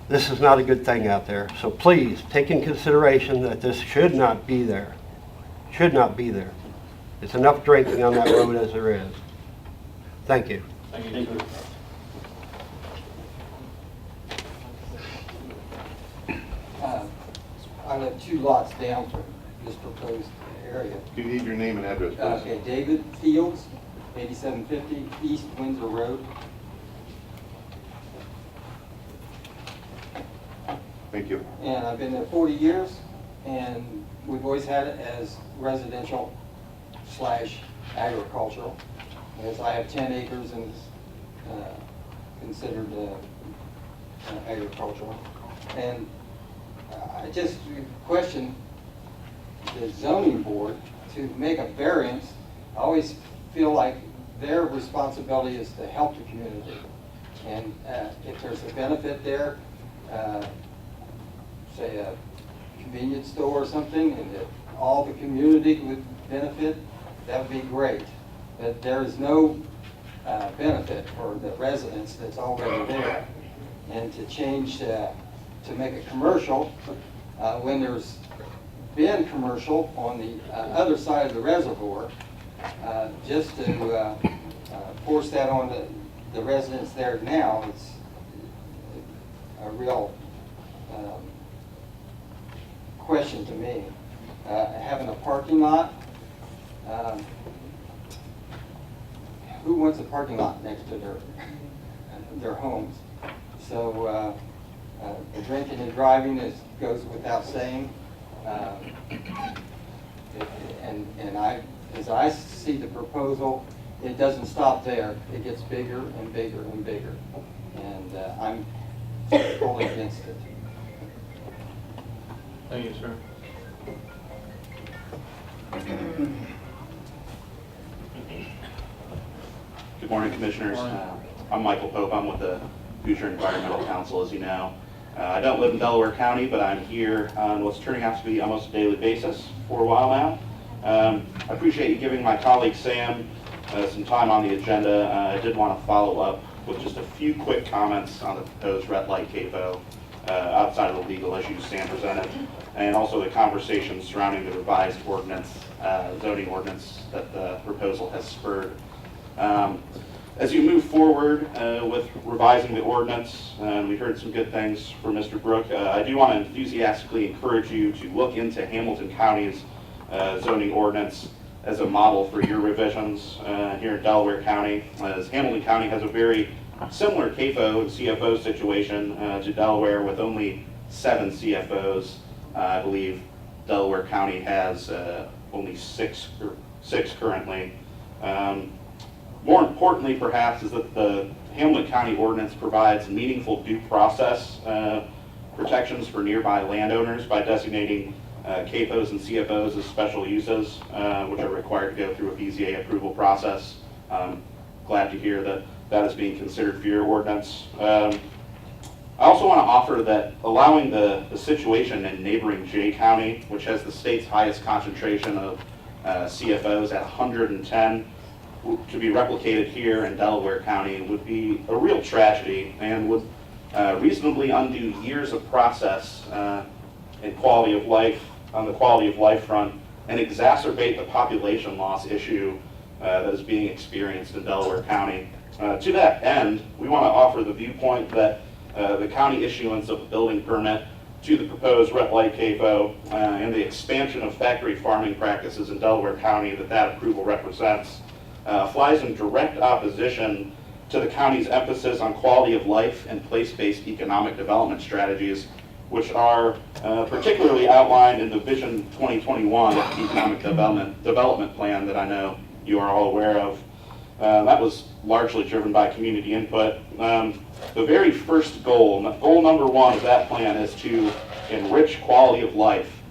This is not a good thing out there. So please take in consideration that this should not be there. Should not be there. It's enough drinking on that road as there is. Thank you. Thank you, sir. I live 2 lots down from this proposed area. Do you need your name and address, please? Okay, David Fields, 8750 East Windsor Road. Thank you. And I've been there 40 years, and we've always had it as residential / agricultural. As I have 10 acres and it's considered agricultural. And I just question the zoning board to make a variance. I always feel like their responsibility is to help the community. And if there's a benefit there, say a convenience store or something, and that all the community would benefit, that would be great. But there is no benefit for the residents that's already there. And to change to to make it commercial, when there's been commercial on the other side of the reservoir, just to force that on the residents there now, it's a real question to me. Having a parking lot, who wants a parking lot next to their homes? So the drinking and driving goes without saying. As I see the proposal, it doesn't stop there. It gets bigger and bigger and bigger. And I'm totally against it. Thank you, sir. Good morning, Commissioners. I'm Michael Pope. I'm with the Hoosier Environmental Council, as you know. I don't live in Delaware County, but I'm here on what's turning out to be almost a daily basis for a while now. I appreciate you giving my colleague Sam some time on the agenda. I did want to follow up with just a few quick comments on the proposed red light CAFO outside of the legal issues Sam presented, and also the conversations surrounding the revised ordinance, zoning ordinance that the proposal has spurred. As you move forward with revising the ordinance, and we heard some good things from Mr. Brook, I do want to enthusiastically encourage you to look into Hamilton County's zoning ordinance as a model for your revisions here in Delaware County, as Hamilton County has a very similar CAFO and CFO situation to Delaware with only 7 CFOs. I believe Delaware County has only six currently. More importantly, perhaps, is that the Hamilton County ordinance provides meaningful due process protections for nearby landowners by designating CAFOs and CFOs as special uses, which are required to go through a BZA approval process. Glad to hear that that is being considered for your ordinance. I also want to offer that allowing the situation in neighboring Jay County, which has the state's highest concentration of CFOs at 110, to be replicated here in Delaware County would be a real tragedy and would reasonably undo years of process and quality of life on the quality of life front and exacerbate the population loss issue that is being experienced in Delaware County. To that end, we want to offer the viewpoint that the county issuance of a building permit to the proposed red light CAFO and the expansion of factory farming practices in Delaware County that approval represents flies in direct opposition to the county's emphasis on quality of life and place-based economic development strategies, which are particularly outlined in the Vision 2021 Economic Development Plan that I know you are all aware of. That was largely driven by community input. The very first goal number 1 of that plan is to enrich quality of life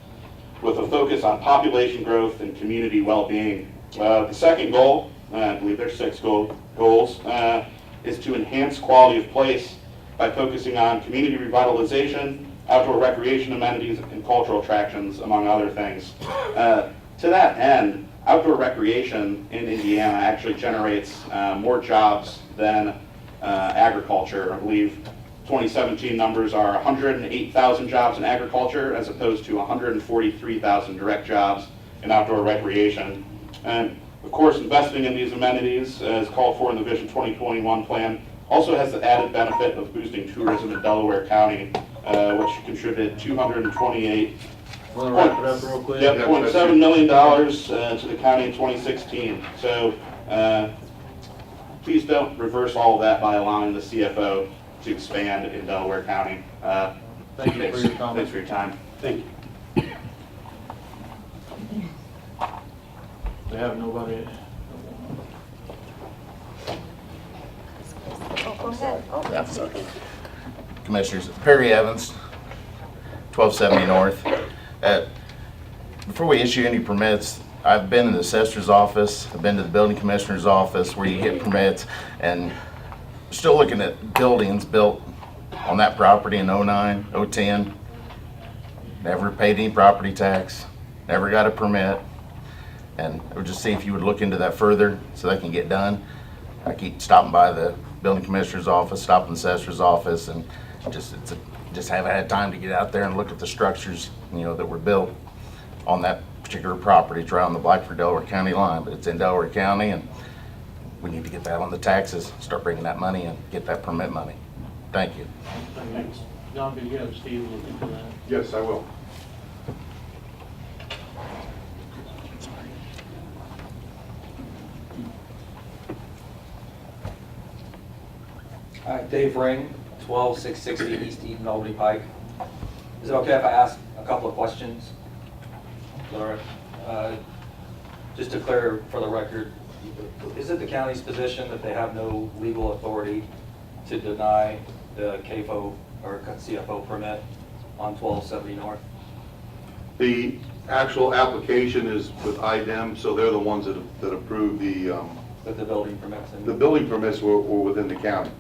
with a focus on population growth and community well-being. The second goal, I believe there's 6 goals, is to enhance quality of place by focusing on community revitalization, outdoor recreation amenities, and cultural attractions, among other things. To that end, outdoor recreation in Indiana actually generates more jobs than agriculture. I believe 2017 numbers are 108,000 jobs in agriculture as opposed to 143,000 direct jobs in outdoor recreation. And of course, investing in these amenities, as called for in the Vision 2021 plan, also has the added benefit of boosting tourism in Delaware County, which contributed $228 Want to wrap it up real quick? $0.7 million to the county in 2016. So please don't reverse all of that by allowing the CFO to expand in Delaware County. Thank you for your comments. Thanks for your time. Thank you. They have nobody. Go ahead. Commissioners, Perry Evans, 1270 North. Before we issue any permits, I've been in the assessor's office, I've been to the building commissioner's office where you get permits, and still looking at buildings built on that property in 09, 010. Never paid any property tax, never got a permit. And I would just see if you would look into that further so that can get done. I keep stopping by the building commissioner's office, stopping the assessor's office, and just haven't had time to get out there and look at the structures, that were built on that particular property. It's right on the Blackford-Delaware County line, but it's in Delaware County, and we need to get that on the taxes, start bringing that money in, get that permit money. Thank you. Thanks. John, did you have Steve look into that? Yes, I will. Dave Ring, 12660 East Eden Albany Pike. Is it okay if I ask a couple of questions? Laura, just to clear for the record, is it the county's position that they have no legal authority to deny the CAFO or CFO permit on 1270 North? The actual application is with IDEM, so they're the ones that approve the building permits. The building permits were within the county.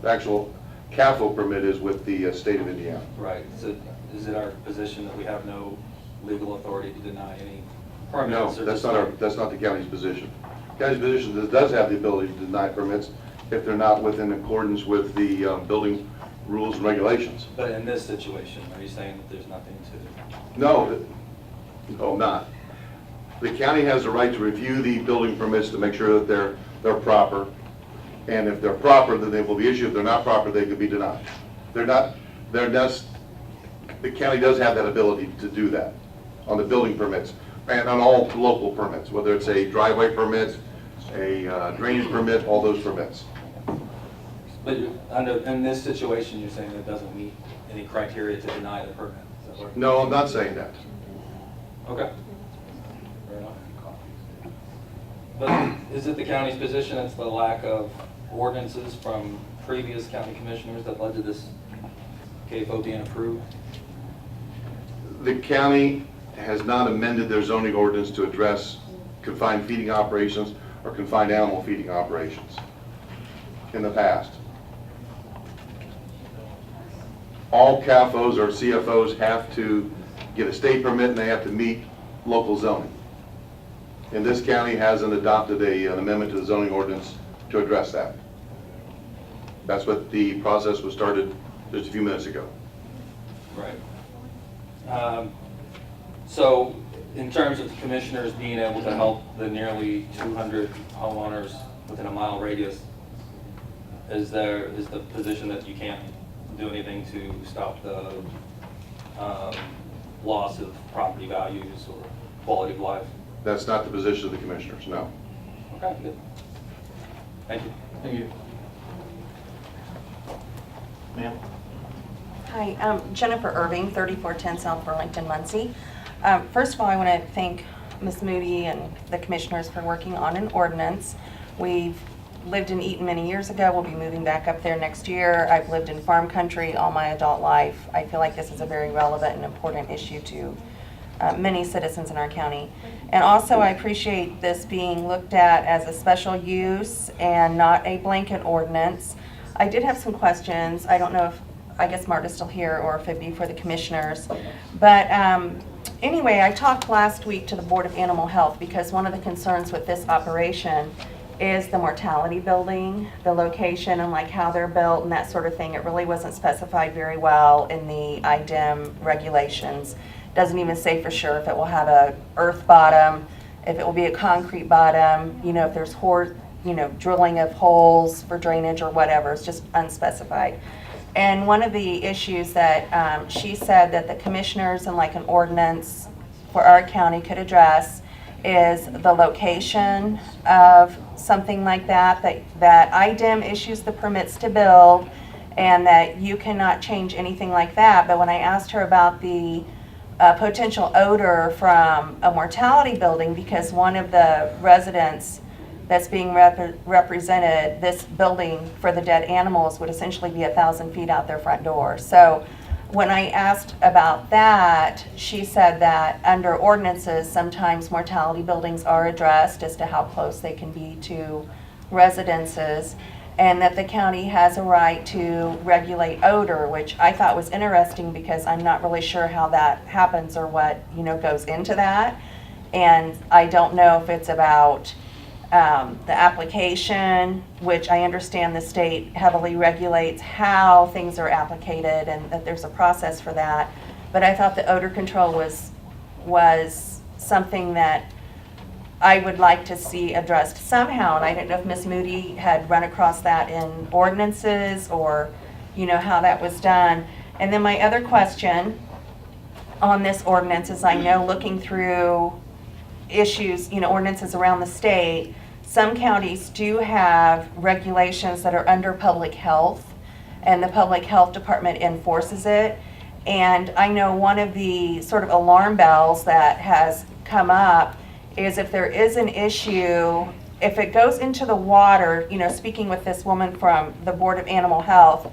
The actual CAFO permit is with the state of Indiana. Right. So is it our position that we have no legal authority to deny any permits? No, that's not the county's position. The county's position does have the ability to deny permits if they're not within accordance with the building rules and regulations. But in this situation, are you saying that there's nothing to? No, not. The county has the right to review the building permits to make sure that they're proper. And if they're proper, then they will be issued. If they're not proper, they could be denied. The county does have that ability to do that on the building permits and on all local permits, whether it's a driveway permit, a drainage permit, all those permits. But in this situation, you're saying it doesn't meet any criteria to deny the permit? Is that right? No, I'm not saying that. Okay. Fair enough. But is it the county's position it's the lack of ordinances from previous county commissioners that led to this CAFO being approved? The county has not amended their zoning ordinance to address confined feeding operations or confined animal feeding operations in the past. All CAFOs or CFOs have to get a state permit and they have to meet local zoning. And this county hasn't adopted an amendment to the zoning ordinance to address that. That's what the process was started just a few minutes ago. Right. So in terms of the commissioners being able to help the nearly 200 homeowners within a mile radius, is the position that you can't do anything to stop the loss of property values or quality of life? That's not the position of the commissioners, no. Okay, good. Thank you. Thank you. Ma'am? Hi, I'm Jennifer Irving, 3410 South Burlington, Muncie. First of all, I want to thank Ms. Moody and the commissioners for working on an ordinance. We've lived in Eaton many years ago. We'll be moving back up there next year. I've lived in farm country all my adult life. I feel like this is a very relevant and important issue to many citizens in our county. And also, I appreciate this being looked at as a special use and not a blanket ordinance. I did have some questions. I don't know if, I guess Marta's still here or if it'd be for the commissioners. But anyway, I talked last week to the Board of Animal Health because one of the concerns with this operation is the mortality building, the location and like how they're built and that sort of thing. It really wasn't specified very well in the IDEM regulations. Doesn't even say for sure if it will have a earth bottom, if it will be a concrete bottom, you know, if there's drilling of holes for drainage or whatever. It's just unspecified. And one of the issues that she said that the commissioners and like an ordinance for our county could address is the location of something like that IDEM issues the permits to build and that you cannot change anything like that. But when I asked her about the potential odor from a mortality building, because one of the residents that's being represented, this building for the dead animals would essentially be 1,000 feet out their front door. So when I asked about that, she said that under ordinances, sometimes mortality buildings are addressed as to how close they can be to residences, and that the county has a right to regulate odor, which I thought was interesting because I'm not really sure how that happens or what goes into that. And I don't know if it's about the application, which I understand the state heavily regulates how things are applicated and that there's a process for that. But I thought the odor control was something that I would like to see addressed somehow. And I didn't know if Ms. Moody had run across that in ordinances or, how that was done. And then my other question on this ordinance is, I know looking through issues, ordinances around the state, some counties do have regulations that are under public health, and the public health department enforces it. And I know one of the sort of alarm bells that has come up is if there is an issue, if it goes into the water, speaking with this woman from the Board of Animal Health,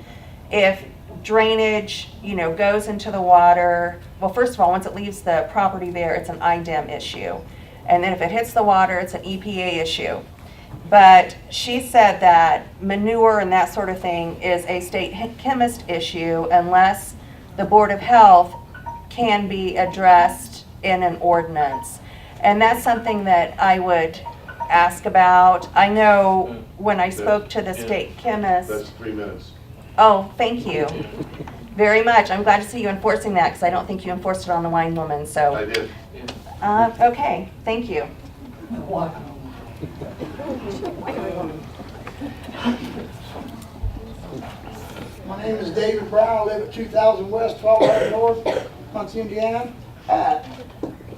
if drainage, goes into the water, well, first of all, once it leaves the property there, it's an IDEM issue. And then if it hits the water, it's an EPA issue. But she said that manure and that sort of thing is a state chemist issue unless the Board of Health can be addressed in an ordinance. And that's something that I would ask about. I know when I spoke to the state chemist. That's 3 minutes. Oh, thank you very much. I'm glad to see you enforcing that because I don't think you enforced it on the wine woman, so. I did. Okay, thank you. My name is David Brown. I live at 2000 West, 1200 North, Muncie, Indiana.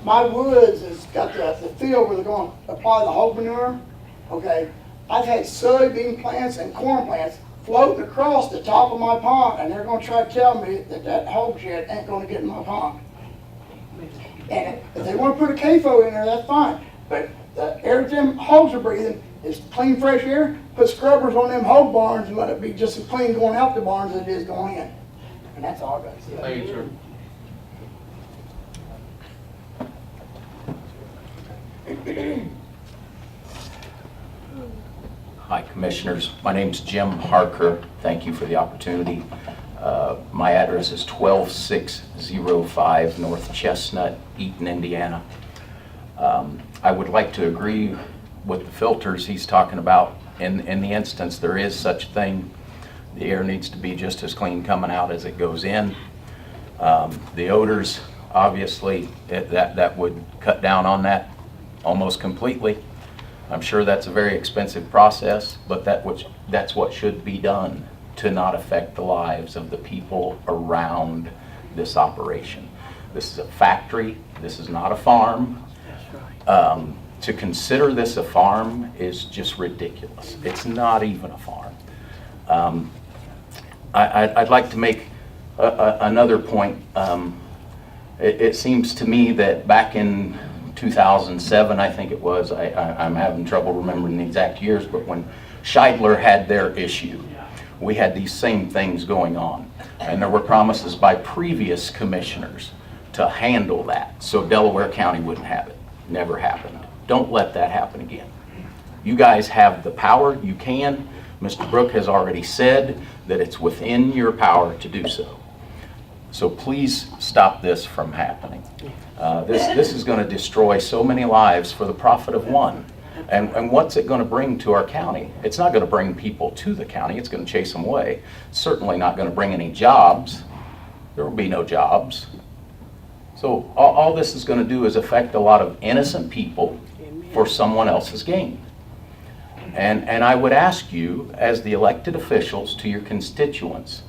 My woods has got the field where they're going to apply the hog manure. Okay, I've had soybean plants and corn plants floating across the top of my pond, and they're going to try to tell me that hog shed ain't going to get in my pond. And if they want to put a CAFO in there, that's fine. But the air that them hogs are breathing is clean, fresh air. Put scrubbers on them hog barns and let it be just as clean going out the barns as it is going in. And that's all I got to say. Thank you, sir. Hi, Commissioners. My name's Jim Harker. Thank you for the opportunity. My address is 12605 North Chestnut, Eaton, Indiana. I would like to agree with the filters he's talking about. In the instance there is such a thing, the air needs to be just as clean coming out as it goes in. The odors, obviously, that would cut down on that almost completely. I'm sure that's a very expensive process, but that's what should be done to not affect the lives of the people around this operation. This is a factory. This is not a farm. To consider this a farm is just ridiculous. It's not even a farm. I'd like to make another point. It seems to me that back in 2007, I think it was, I'm having trouble remembering the exact years, but when Scheidler had their issue, we had these same things going on. And there were promises by previous commissioners to handle that so Delaware County wouldn't have it. Never happened. Don't let that happen again. You guys have the power, you can. Mr. Brook has already said that it's within your power to do so. So please stop this from happening. This is going to destroy so many lives for the profit of one. And what's it going to bring to our county? It's not going to bring people to the county. It's going to chase them away. It's certainly not going to bring any jobs. There will be no jobs. So all this is going to do is affect a lot of innocent people for someone else's gain. And I would ask you, as the elected officials to your constituents,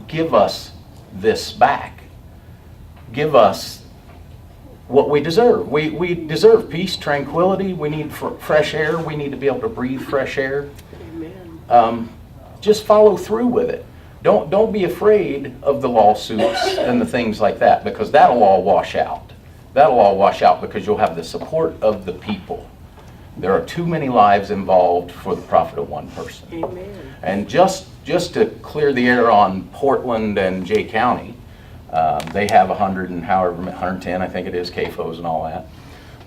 give us this back. Give us what we deserve. We deserve peace, tranquility. We need fresh air. We need to be able to breathe fresh air. Just follow through with it. Don't be afraid of the lawsuits and the things like that, because that'll all wash out. That'll all wash out because you'll have the support of the people. There are too many lives involved for the profit of one person. Amen. And just to clear the air on Portland and Jay County, they have 110, I think it is, CAFOs and all that.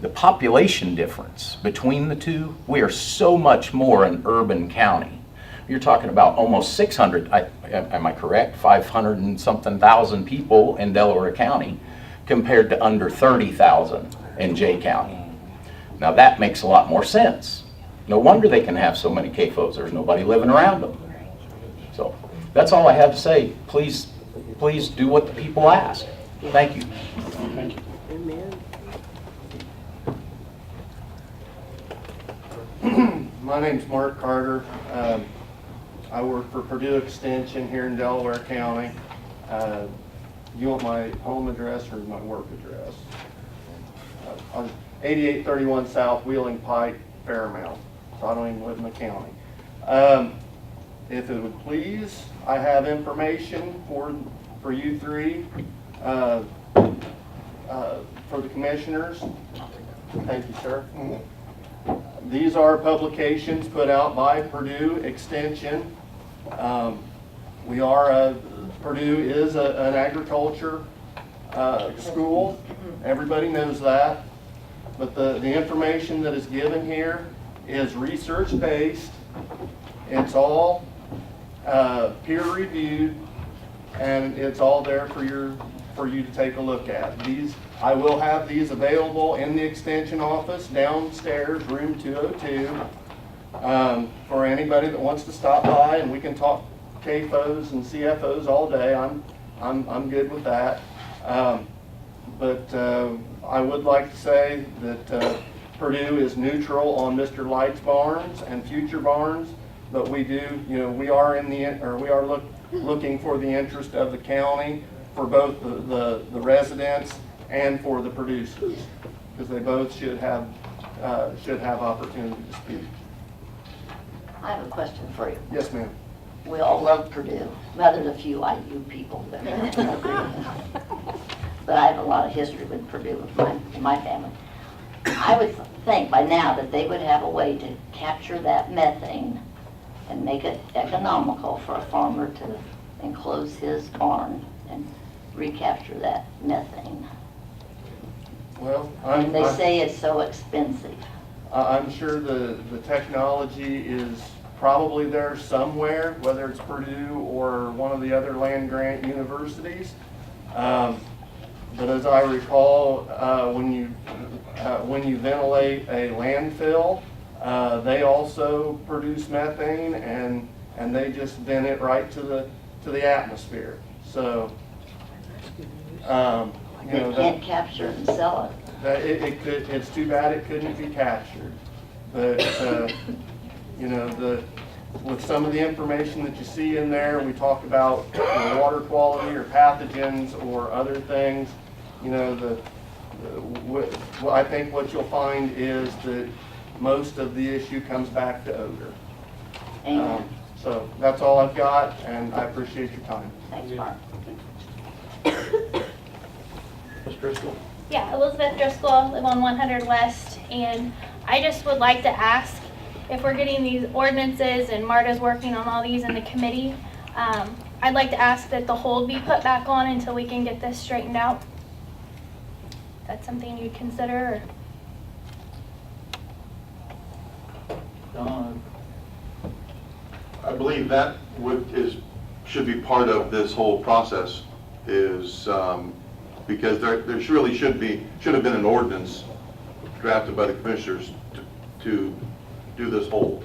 The population difference between the two, we are so much more an urban county. You're talking about almost 600, am I correct? 500 and something thousand people in Delaware County compared to under 30,000 in Jay County. Now that makes a lot more sense. No wonder they can have so many CAFOs. There's nobody living around them. So that's all I have to say. Please do what the people ask. Thank you. Thank you. My name's Mark Carter. I work for Purdue Extension here in Delaware County. You want my home address or my work address? 8831 South Wheeling Pike, Fairmount. So I don't even live in the county. If it would please, I have information for you three, for the commissioners. Thank you, sir. These are publications put out by Purdue Extension. Purdue is an agriculture school. Everybody knows that. But the information that is given here is research-based. It's all peer-reviewed, and it's all there for you to take a look at. I will have these available in the extension office downstairs, room 202, for anybody that wants to stop by, and we can talk CAFOs and CFOs all day. I'm good with that. But I would like to say that Purdue is neutral on Mr. Light's barns and future barns, but we are looking for the interest of the county for both the residents and for the producers, because they both should have opportunity to speak. I have a question for you. Yes, ma'am. We all love Purdue. Well, there's a few IU people that don't agree with me. But I have a lot of history with Purdue in my family. I would think by now that they would have a way to capture that methane and make it economical for a farmer to enclose his barn and recapture that methane. Well, They say it's so expensive. I'm sure the technology is probably there somewhere, whether it's Purdue or one of the other land-grant universities. But as I recall, when you ventilate a landfill, they also produce methane, and they just vent it right to the atmosphere. So, They can't capture it and sell it. It's too bad it couldn't be captured. But with some of the information that you see in there, we talk about water quality or pathogens or other things. I think what you'll find is that most of the issue comes back to odor. So that's all I've got, and I appreciate your time. Thanks, Mark. Ms. Driscoll? Yeah, Elizabeth Driscoll, live on 100 West, and I just would like to ask if we're getting these ordinances and Marta's working on all these in the committee, I'd like to ask that the hold be put back on until we can get this straightened out. That's something you'd consider? I believe that should be part of this whole process, because there really should have been an ordinance drafted by the commissioners to do this hold.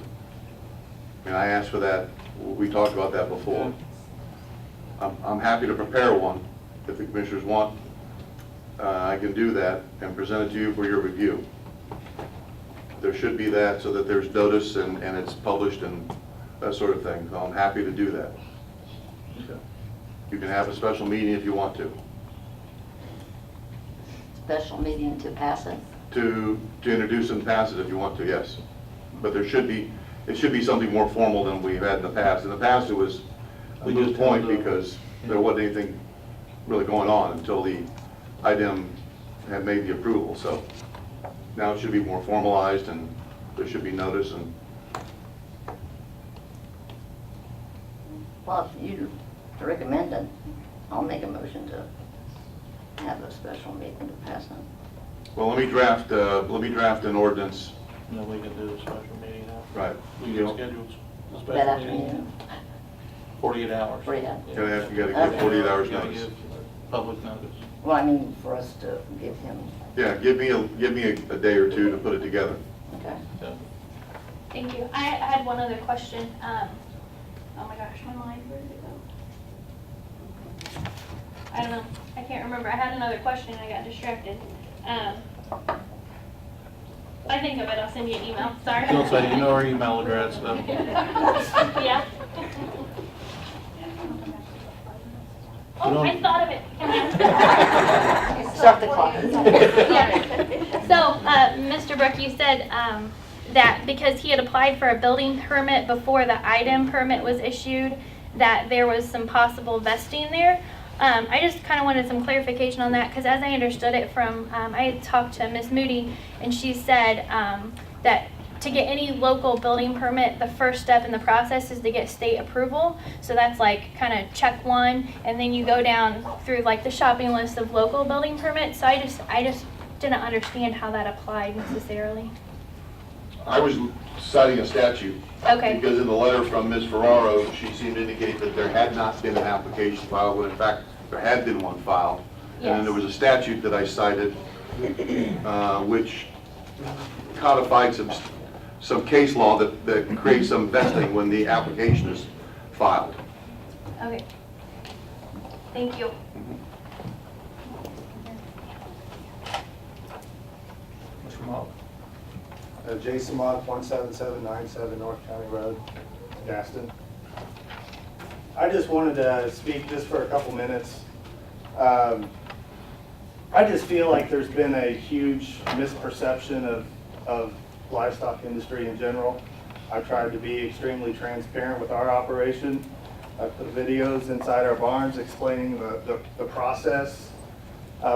And I asked for that. We talked about that before. I'm happy to prepare one if the commissioners want. I can do that and present it to you for your review. There should be that so that there's notice and it's published and that sort of thing. So I'm happy to do that. You can have a special meeting if you want to. Special meeting to pass it? To introduce and pass it if you want to, yes. But it should be something more formal than we've had in the past. In the past, it was a moot point because there wasn't anything really going on until the IDEM had made the approval. So now it should be more formalized and there should be notice. And Well, if you recommend it, I'll make a motion to have a special meeting to pass it. well, let me draft an ordinance. And then we can do a special meeting now. Right. We can schedule a That special meeting. afternoon. 48 hours. 48 hours. You gotta give 48 hours You gotta notice. give public notice. Well, I mean, for us to give him, Yeah, give me a day or two to put it together. okay. Thank you. I had one other question. Oh my gosh, my mind, where did it go? I don't know. I can't remember. I had another question and I got distracted. If I think of it, I'll send you an email. Sorry. Don't say, you know our email address, so. Yeah. Oh, I thought of it. Start the clock. Yeah. So, Mr. Brook, you said that because he had applied for a building permit before the item permit was issued, that there was some possible vesting there. I just kind of wanted some clarification on that, because as I understood it from, I had talked to Ms. Moody, and she said that to get any local building permit, the first step in the process is to get state approval. So that's like kind of check one, and then you go down through like the shopping list of local building permits. So I just didn't understand how that applied necessarily. I was citing a statute. Okay. Because in the letter from Ms. Ferraro, she seemed to indicate that there had not been an application filed, when in fact, there had been one filed. And then there was a statute that I cited, which codified some case law that creates some vesting when the application is filed. Okay. Thank you. Mr. Mock? Jason Mott, 17797 North County Road, Gaston. I just wanted to speak just for a couple minutes. I just feel like there's been a huge misperception of livestock industry in general. I tried to be extremely transparent with our operation. I put videos inside our barns explaining the process.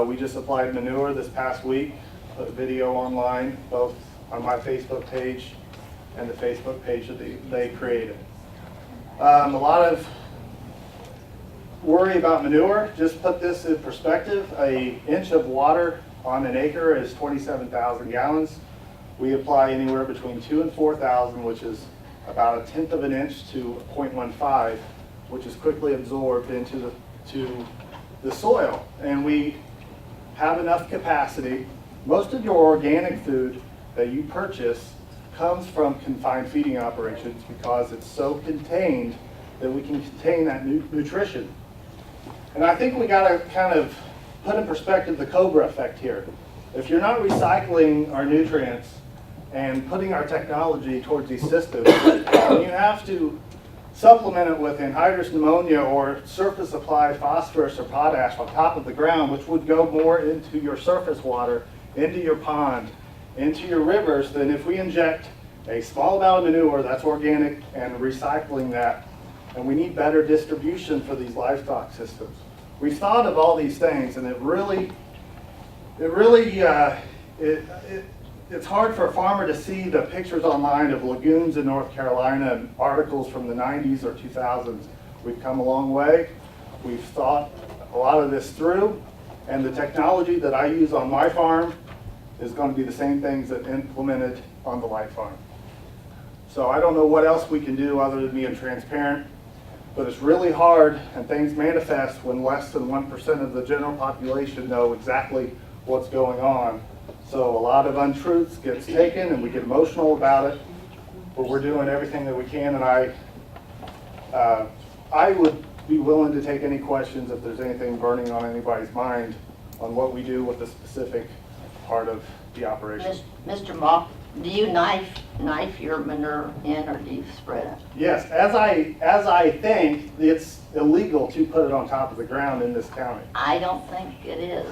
We just applied manure this past week, put a video online, both on my Facebook page and the Facebook page that they created. A lot of worry about manure. Just put this in perspective. An inch of water on an acre is 27,000 gallons. We apply anywhere between 2,000 and 4,000, which is about 1/10 of an inch to 0.15, which is quickly absorbed into the soil. And we have enough capacity. Most of your organic food that you purchase comes from confined feeding operations because it's so contained that we can contain that nutrition. And I think we got to kind of put in perspective the Cobra effect here. If you're not recycling our nutrients and putting our technology towards these systems, then you have to supplement it with anhydrous ammonia or surface applied phosphorus or potash on top of the ground, which would go more into your surface water, into your pond, into your rivers, than if we inject a small amount of manure that's organic and recycling that. And we need better distribution for these livestock systems. We've thought of all these things, and it's hard for a farmer to see the pictures online of lagoons in North Carolina and articles from the 90s or 2000s. We've come a long way. We've thought a lot of this through, and the technology that I use on my farm is going to be the same things that implemented on the Light Farm. So I don't know what else we can do other than being transparent, but it's really hard, and things manifest when less than 1% of the general population know exactly what's going on. So a lot of untruths gets taken and we get emotional about it, but we're doing everything that we can, and I would be willing to take any questions if there's anything burning on anybody's mind on what we do with the specific part of the operation. Mr. Mock, do you knife your manure in, or do you spread it? Yes, as I think, it's illegal to put it on top of the ground in this county. I don't think it is.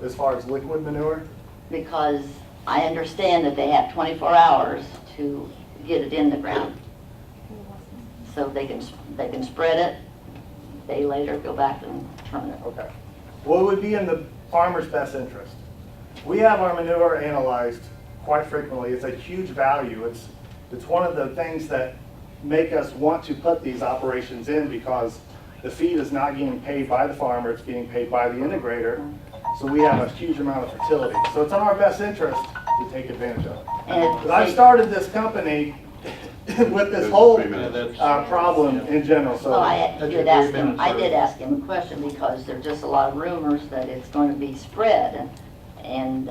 As far as liquid manure? Because I understand that they have 24 hours to get it in the ground. So they can spread it, a day later go back and turn it. Okay. Well, it would be in the farmer's best interest. We have our manure analyzed quite frequently. It's a huge value. It's one of the things that make us want to put these operations in, because the feed is not getting paid by the farmer, it's getting paid by the integrator. So we have a huge amount of fertility. So it's in our best interest to take advantage of it. But I started this company with this whole problem in general. So well, I did ask him a question, because there's just a lot of rumors that it's going to be spread, and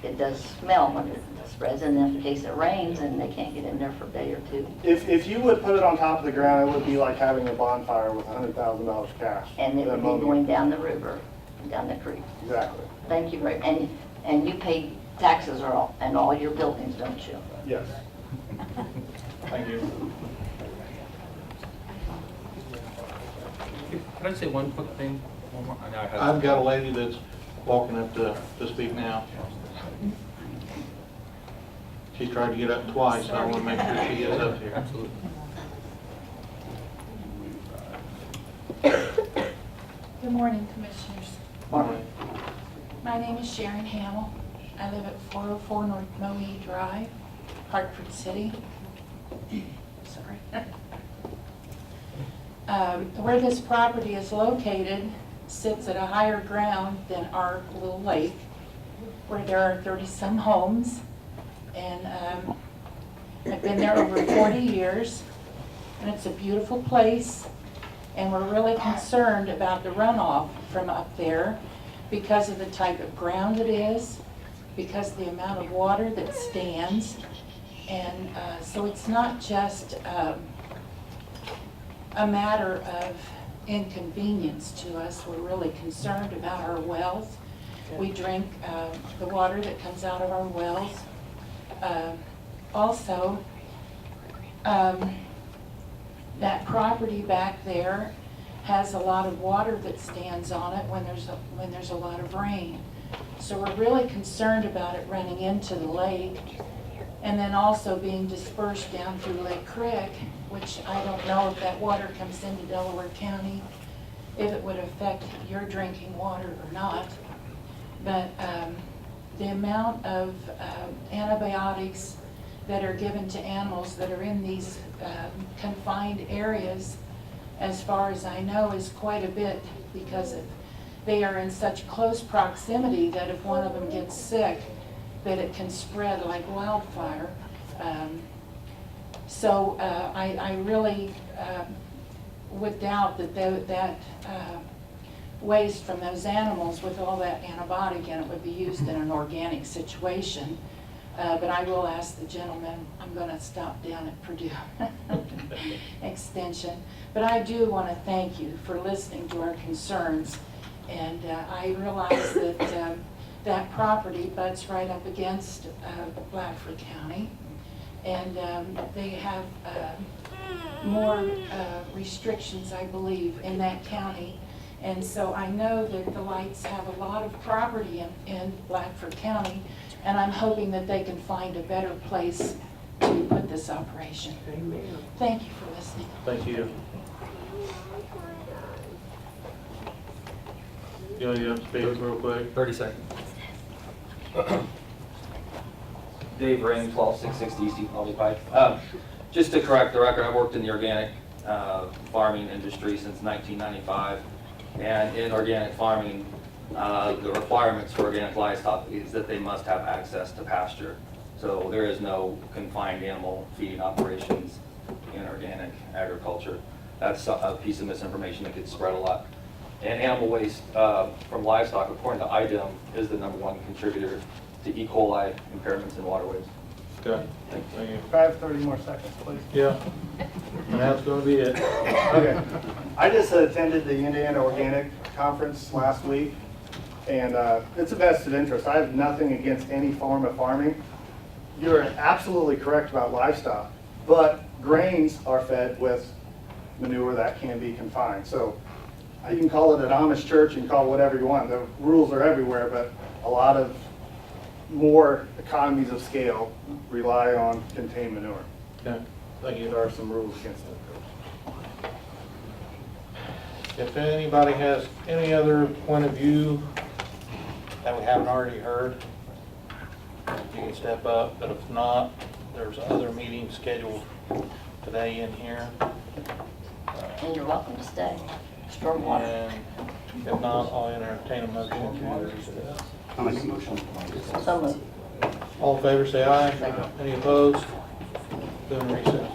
it does smell when it spreads, and in case it rains and they can't get in there for a day or two. If you would put it on top of the ground, it would be like having a bonfire with $100,000 cash. And it would be going down the river, down the creek. Exactly. Thank you very, and you pay taxes and all your buildings, don't you? Yes. Thank you. Can I just say one quick thing? One more? I know I had- I've got a lady that's walking up to speak now. She tried to get up twice, so I want to make sure she gets up here. Absolutely. Good morning, Commissioners. Morning. My name is Sharon Hamill. I live at 404 North Moe Drive, Hartford City. Sorry. Where this property is located sits at a higher ground than our little lake, where there are 30-some homes. And I've been there over 40 years, and it's a beautiful place. And we're really concerned about the runoff from up there because of the type of ground it is, because of the amount of water that stands. And so it's not just a matter of inconvenience to us. We're really concerned about our wells. We drink the water that comes out of our wells. Also, that property back there has a lot of water that stands on it when there's a lot of rain. So we're really concerned about it running into the lake and then also being dispersed down through Lake Creek, which I don't know if that water comes into Delaware County, if it would affect your drinking water or not. But the amount of antibiotics that are given to animals that are in these confined areas, as far as I know, is quite a bit, because they are in such close proximity that if one of them gets sick, that it can spread like wildfire. So I really would doubt that waste from those animals with all that antibiotic in it would be used in an organic situation. But I will ask the gentleman, I'm going to stop down at Purdue Extension. But I do want to thank you for listening to our concerns. And I realize that that property butts right up against Bradford County. And they have more restrictions, I believe, in that county. And so I know that the Lights have a lot of property in Bradford County, and I'm hoping that they can find a better place to put this operation. Amen. Thank you for listening. Thank you. You want to speak real quick? 30 seconds. Dave Rain, 12660 East Eaton Pike. Just to correct the record, I've worked in the organic farming industry since 1995. And in organic farming, the requirements for organic livestock is that they must have access to pasture. So there is no confined animal feeding operations in organic agriculture. That's a piece of misinformation that gets spread a lot. And animal waste from livestock, according to IDEM, is the #1 contributor to E. coli impairments in waterways. Okay. Thank you. If I have 30 more seconds, please. Yeah. And that's going to be it. Okay. I just attended the Indiana Organic Conference last week, and it's a vested interest. I have nothing against any form of farming. You're absolutely correct about livestock, but grains are fed with manure that can be confined. So you can call it an Amish church, you can call it whatever you want. The rules are everywhere, but a lot of more economies of scale rely on contained manure. Okay. Thank you. There are some rules against it. If anybody has any other point of view that we haven't already heard, you can step up, but if not, there's other meetings scheduled today in here. And you're welcome to stay. Stormwater. And if not, I'll entertain a motion to recess. I'll make a motion. So moved. All in favor, say aye. Any opposed? Then recess.